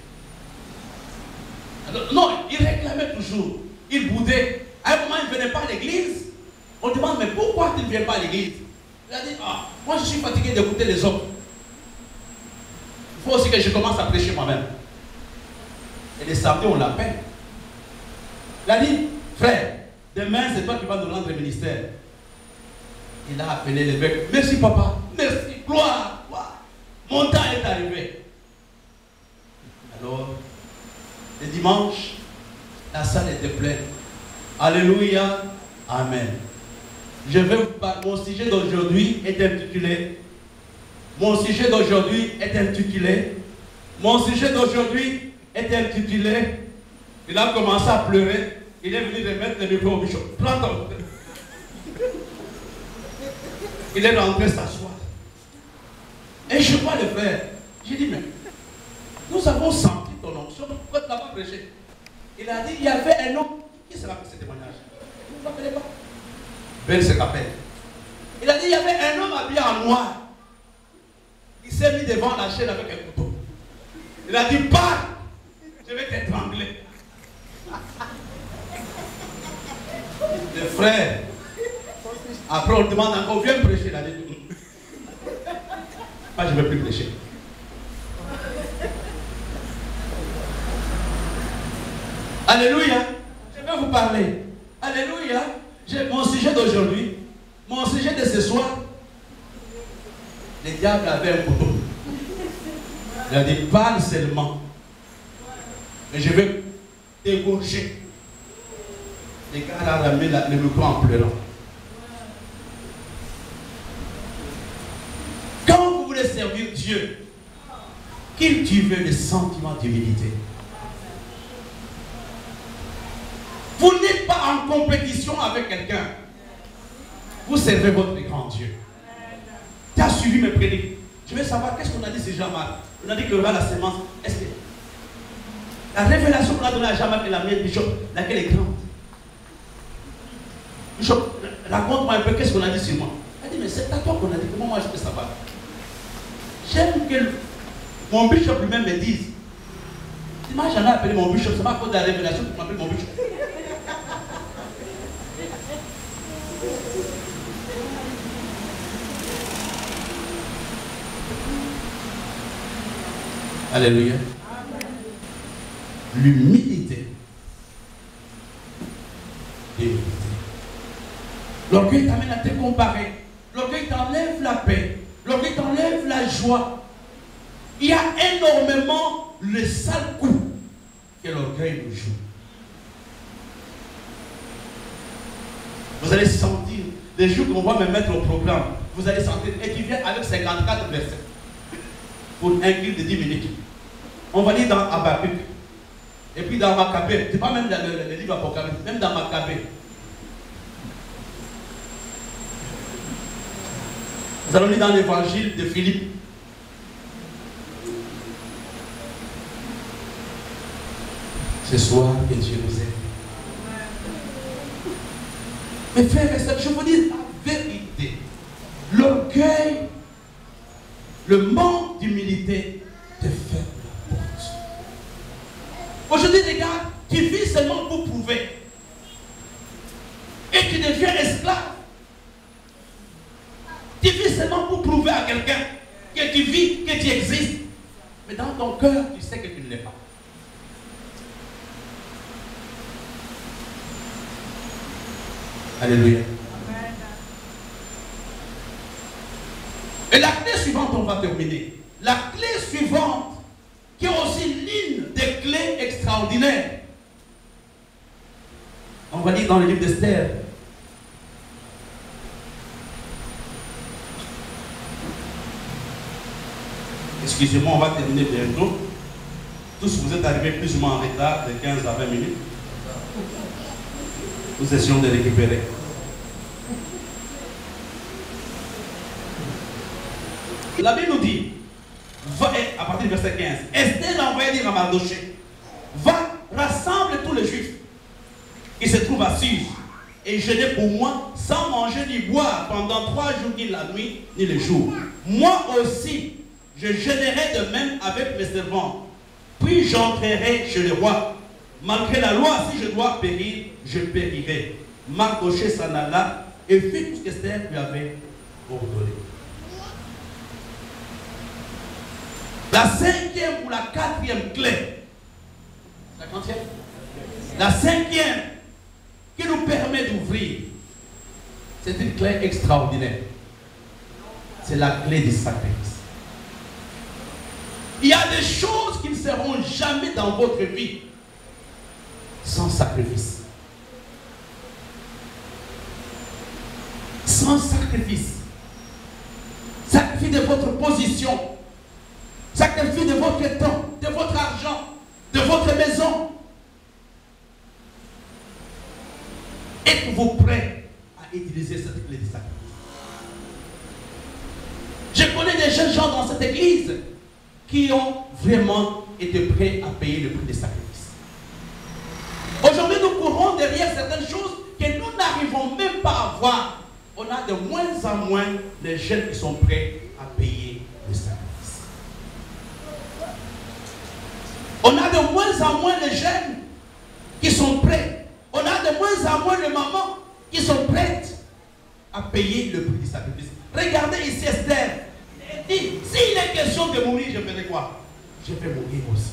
Alors, non, il réclamait toujours. Il boudait. À un moment, il ne venait pas à l'église. On demande, mais pourquoi tu ne viens pas à l'église? Il a dit, ah, moi je suis fatigué d'écouter les autres. Il faut aussi que je commence à prêcher moi-même. Et les samedis, on l'appelle. Il a dit, frère, demain, c'est toi qui vas nous rendre le ministère. Il a appelé l'évêque. Merci papa, merci, gloire, gloire. Mon temps est arrivé. Alors, le dimanche, la salle était pleine. Alléluia, amen. Je vais vous parler. Mon sujet d'aujourd'hui est intitulé. Mon sujet d'aujourd'hui est intitulé. Mon sujet d'aujourd'hui est intitulé. Il a commencé à pleurer. Il est venu remettre le micro au bishop. Prends ton. Il est rentré s'asseoir. Et je vois le frère. J'ai dit, mais nous avons senti ton onction. Pourquoi tu n'as pas prêché? Il a dit, il y avait un homme. Qui se rappelle ce témoignage? Vous ne vous rappelez pas? Ben se rappelle. Il a dit, il y avait un homme habillé en noir. Il s'est mis devant la chaîne avec un couteau. Il a dit, pars, je vais t'étrangler. Le frère, après on demande encore, viens prêcher. Il a dit, moi je ne vais plus prêcher. Alléluia. Je vais vous parler. Alléluia. Mon sujet d'aujourd'hui, mon sujet de ce soir, le diable avait un couteau. Il a dit, parle seulement. Mais je vais t'égorger. Le gars a ramené le micro en pleurant. Quand vous voulez servir Dieu, cultivez le sentiment d'humilité. Vous n'êtes pas en compétition avec quelqu'un. Vous servez votre grand Dieu. Tu as suivi mes prédictions. Je veux savoir qu'est-ce qu'on a dit sur Jean-Marc. On a dit que la sémence. Est-ce que la révélation qu'on a donnée à Jean-Marc et la mienne, Bishop, laquelle est grande? Bishop, raconte-moi un peu qu'est-ce qu'on a dit sur moi. Elle a dit, mais c'est à toi qu'on a dit. Comment moi je peux savoir? J'aime que mon Bishop lui-même me dise. Moi j'en ai appelé mon Bishop. C'est pas à cause de la révélation qu'on m'appelle mon Bishop. Alléluia. L'humilité. L'orgueil t'amène à te comparer. L'orgueil t'enlève la paix. L'orgueil t'enlève la joie. Il y a énormément le sale coup que l'orgueil nous joue. Vous allez sentir, les jours qu'on va me mettre au programme, vous allez sentir, et qui vient avec 54 versets. Pour un clip de 10 minutes. On va lire dans Habakkuk. Et puis dans Maccabée. C'est pas même dans le livre Apocalypse, même dans Maccabée. Nous allons lire dans l'évangile de Philippe. Ce soir, que Dieu nous aime. Mes frères et sœurs, je vous dis la vérité. L'orgueil, le manque d'humilité te ferme la porte. Aujourd'hui, regarde, tu vis seulement pour prouver. Et tu deviens esclave. Tu vis seulement pour prouver à quelqu'un que tu vis, que tu existes. Mais dans ton cœur, tu sais que tu ne l'es pas. Alléluia. Amen. Et la clé suivante, on va terminer. La clé suivante, qui est aussi l'une des clés extraordinaires. On va lire dans le livre d'Esther. Excusez-moi, on va terminer bientôt. Tous vous êtes arrivés plus ou moins en retard de 15 à 20 minutes. Nous essayons de récupérer. La Bible nous dit, va, à partir du verset 15, Esther a envoyé dire à Mardochée, va, rassemble tous les Juifs qui se trouve assise et jeûner pour moi sans manger ni boire pendant 3 jours, ni la nuit, ni le jour. Moi aussi, je jeûnerai de même avec mes servants. Puis j'entrerai chez le roi. Malgré la loi, si je dois périr, je périrai. Mardochée s'en alla et fit tout ce qu'Esther lui avait ordonné. La 5e ou la 4e clé, la 40e, la 5e qui nous permet d'ouvrir, c'est une clé extraordinaire. C'est la clé du sacrifice. Il y a des choses qui ne seront jamais dans votre vie sans sacrifice. Sans sacrifice. Sacrifice de votre position. Sacrifice de votre temps, de votre argent, de votre maison. Êtes-vous prêt à utiliser cette clé de sacrifice? Je connais des jeunes gens dans cette église qui ont vraiment été prêts à payer le prix des sacrifices. Aujourd'hui, nous courons derrière certaines choses que nous n'arrivons même pas à voir. On a de moins en moins les jeunes qui sont prêts à payer le sacrifice. On a de moins en moins les jeunes qui sont prêts. On a de moins en moins les mamans qui sont prêtes à payer le prix du sacrifice. Regardez ici Esther. Elle dit, s'il est question de mourir, je ferai quoi? Je vais mourir aussi.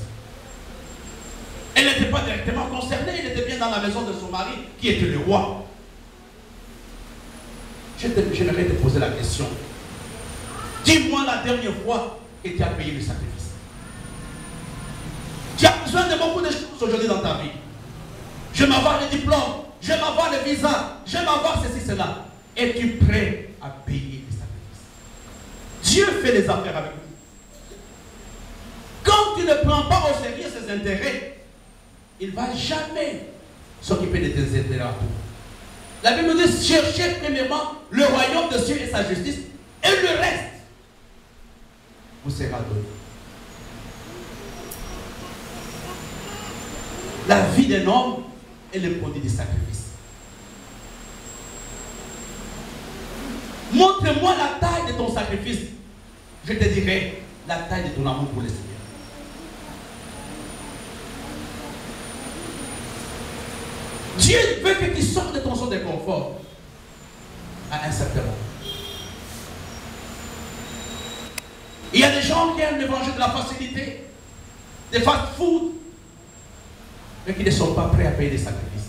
Elle n'était pas directement concernée, elle était bien dans la maison de son mari, qui était le roi. J'aimerais te poser la question. Dis-moi la dernière fois que tu as payé le sacrifice. Tu as besoin de beaucoup de choses aujourd'hui dans ta vie. Je vais avoir le diplôme, je vais avoir le visa, je vais avoir ceci, cela. Es-tu prêt à payer le sacrifice? Dieu fait les affaires avec nous. Quand tu ne prends pas au sérieux ses intérêts, il ne va jamais s'occuper de tes intérêts à toi. La Bible nous dit, cherchez premièrement le royaume de Dieu et sa justice, et le reste vous sera donné. La vie d'un homme est le produit du sacrifice. Montre-moi la taille de ton sacrifice. Je te dirai la taille de ton amour pour le Seigneur. Dieu veut que tu sortes de ton zone de confort à un certain moment. Il y a des gens qui aiment l'évangile de la facilité, des fast-food, mais qui ne sont pas prêts à payer des sacrifices.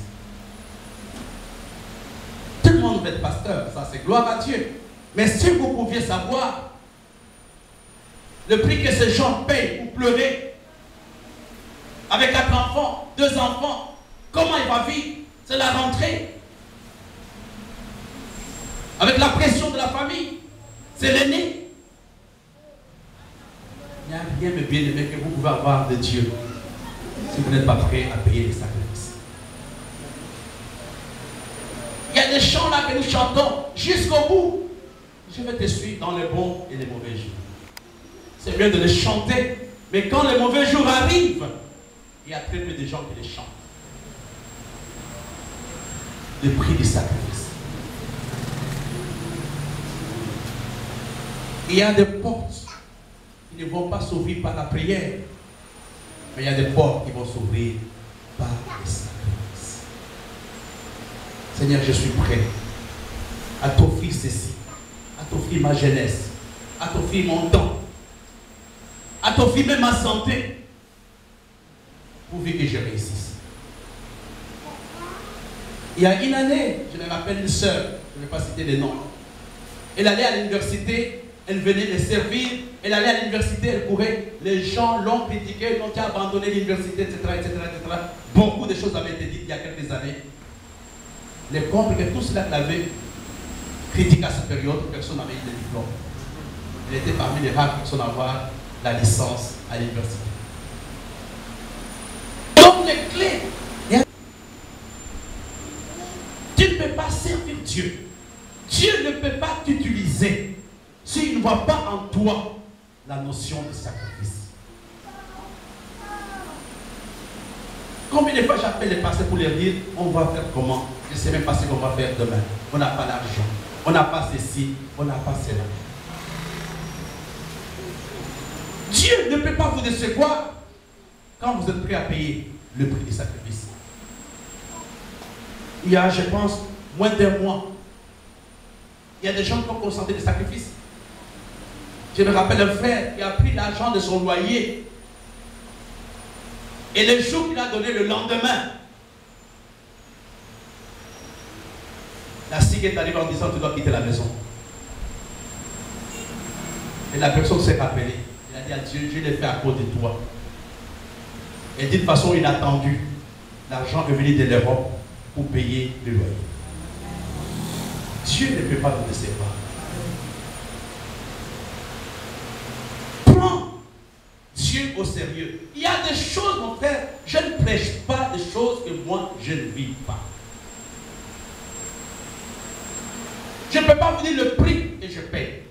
Tout le monde veut être pasteur, ça c'est gloire à Dieu. Mais si vous pouviez savoir le prix que ces gens payent pour pleurer, avec 4 enfants, 2 enfants, comment il va vivre? C'est la rentrée. Avec la pression de la famille, c'est l'aîné. Il n'y a rien de bien aimé que vous pouvez avoir de Dieu si vous n'êtes pas prêt à payer les sacrifices. Il y a des chants là que nous chantons jusqu'au bout. Je vais te suivre dans les bons et les mauvais jours. C'est bien de les chanter, mais quand les mauvais jours arrivent, il y a très peu de gens qui les chantent. Le prix du sacrifice. Il y a des portes qui ne vont pas s'ouvrir par la prière, mais il y a des portes qui vont s'ouvrir par le sacrifice. Seigneur, je suis prêt à t'offrir ceci, à t'offrir ma jeunesse, à t'offrir mon temps, à t'offrir même ma santé, pourvu que je réussisse. Il y a une année, je me rappelle une sœur, je ne vais pas citer les noms. Elle allait à l'université, elle venait les servir, elle allait à l'université, elle courait. Les gens l'ont critiqué, l'ont abandonné l'université, etc., etc., etc. Beaucoup de choses avaient été dites il y a quelques années. Les comptes que tout cela l'avait critiqué à cette période, personne n'avait eu de diplôme. Elle était parmi les rares personnes à avoir la licence à l'université. Donc les clés. Tu ne peux pas servir Dieu. Dieu ne peut pas t'utiliser s'il ne voit pas en toi la notion de sacrifice. Combien de fois j'appelle les pasteurs pour leur dire, on va faire comment? Je ne sais même pas ce qu'on va faire demain. On n'a pas l'argent. On n'a pas ceci. On n'a pas cela. Dieu ne peut pas vous décevoir quand vous êtes prêt à payer le prix du sacrifice. Il y a, je pense, moins d'un mois, il y a des gens qui ont consenti des sacrifices. Je me rappelle un frère qui a pris l'argent de son loyer et le jour qu'il a donné le lendemain, la SIG est arrivée en disant tu dois quitter la maison. Et la personne s'est rappelée. Il a dit à Dieu, je l'ai fait à cause de toi. Et d'une façon inattendue, l'argent est venu de l'Europe pour payer le loyer. Dieu ne peut pas nous décevoir. Prends Dieu au sérieux. Il y a des choses, mon frère, je ne prêche pas des choses que moi je ne vis pas. Je ne peux pas vous dire le prix et je paye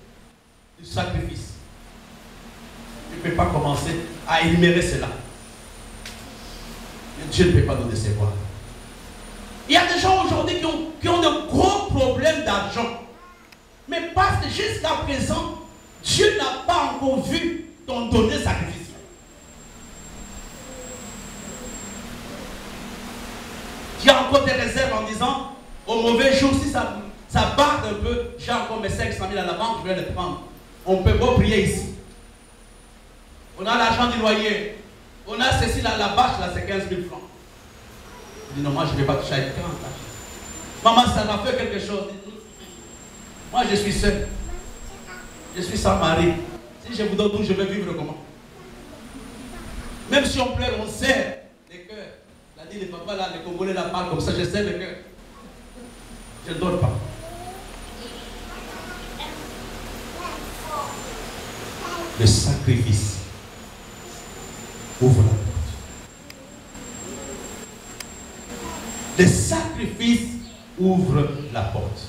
du sacrifice. Je ne peux pas commencer à énumérer cela. Mais Dieu ne peut pas nous décevoir. Il y a des gens aujourd'hui qui ont de gros problèmes d'argent. Mais parce que jusqu'à présent, Dieu n'a pas encore vu ton donné sacrifice. Tu as encore des réserves en disant, au mauvais jour, si ça barre un peu, j'ai encore mes 500 000 à la banque, je vais les prendre. On peut pas prier ici. On a l'argent du loyer. On a ceci, là, la bâche, là, c'est 15 000 francs. Je dis non, moi je ne vais pas toucher avec 40. Maman, ça m'a fait quelque chose. Moi je suis seul. Je suis sans mari. Si je vous donne tout, je vais vivre comment? Même si on pleure, on serre les cœurs. La dit les papas là, les Congolais là parlent comme ça, je serre les cœurs. Je ne donne pas. Le sacrifice ouvre la porte. Le sacrifice ouvre la porte.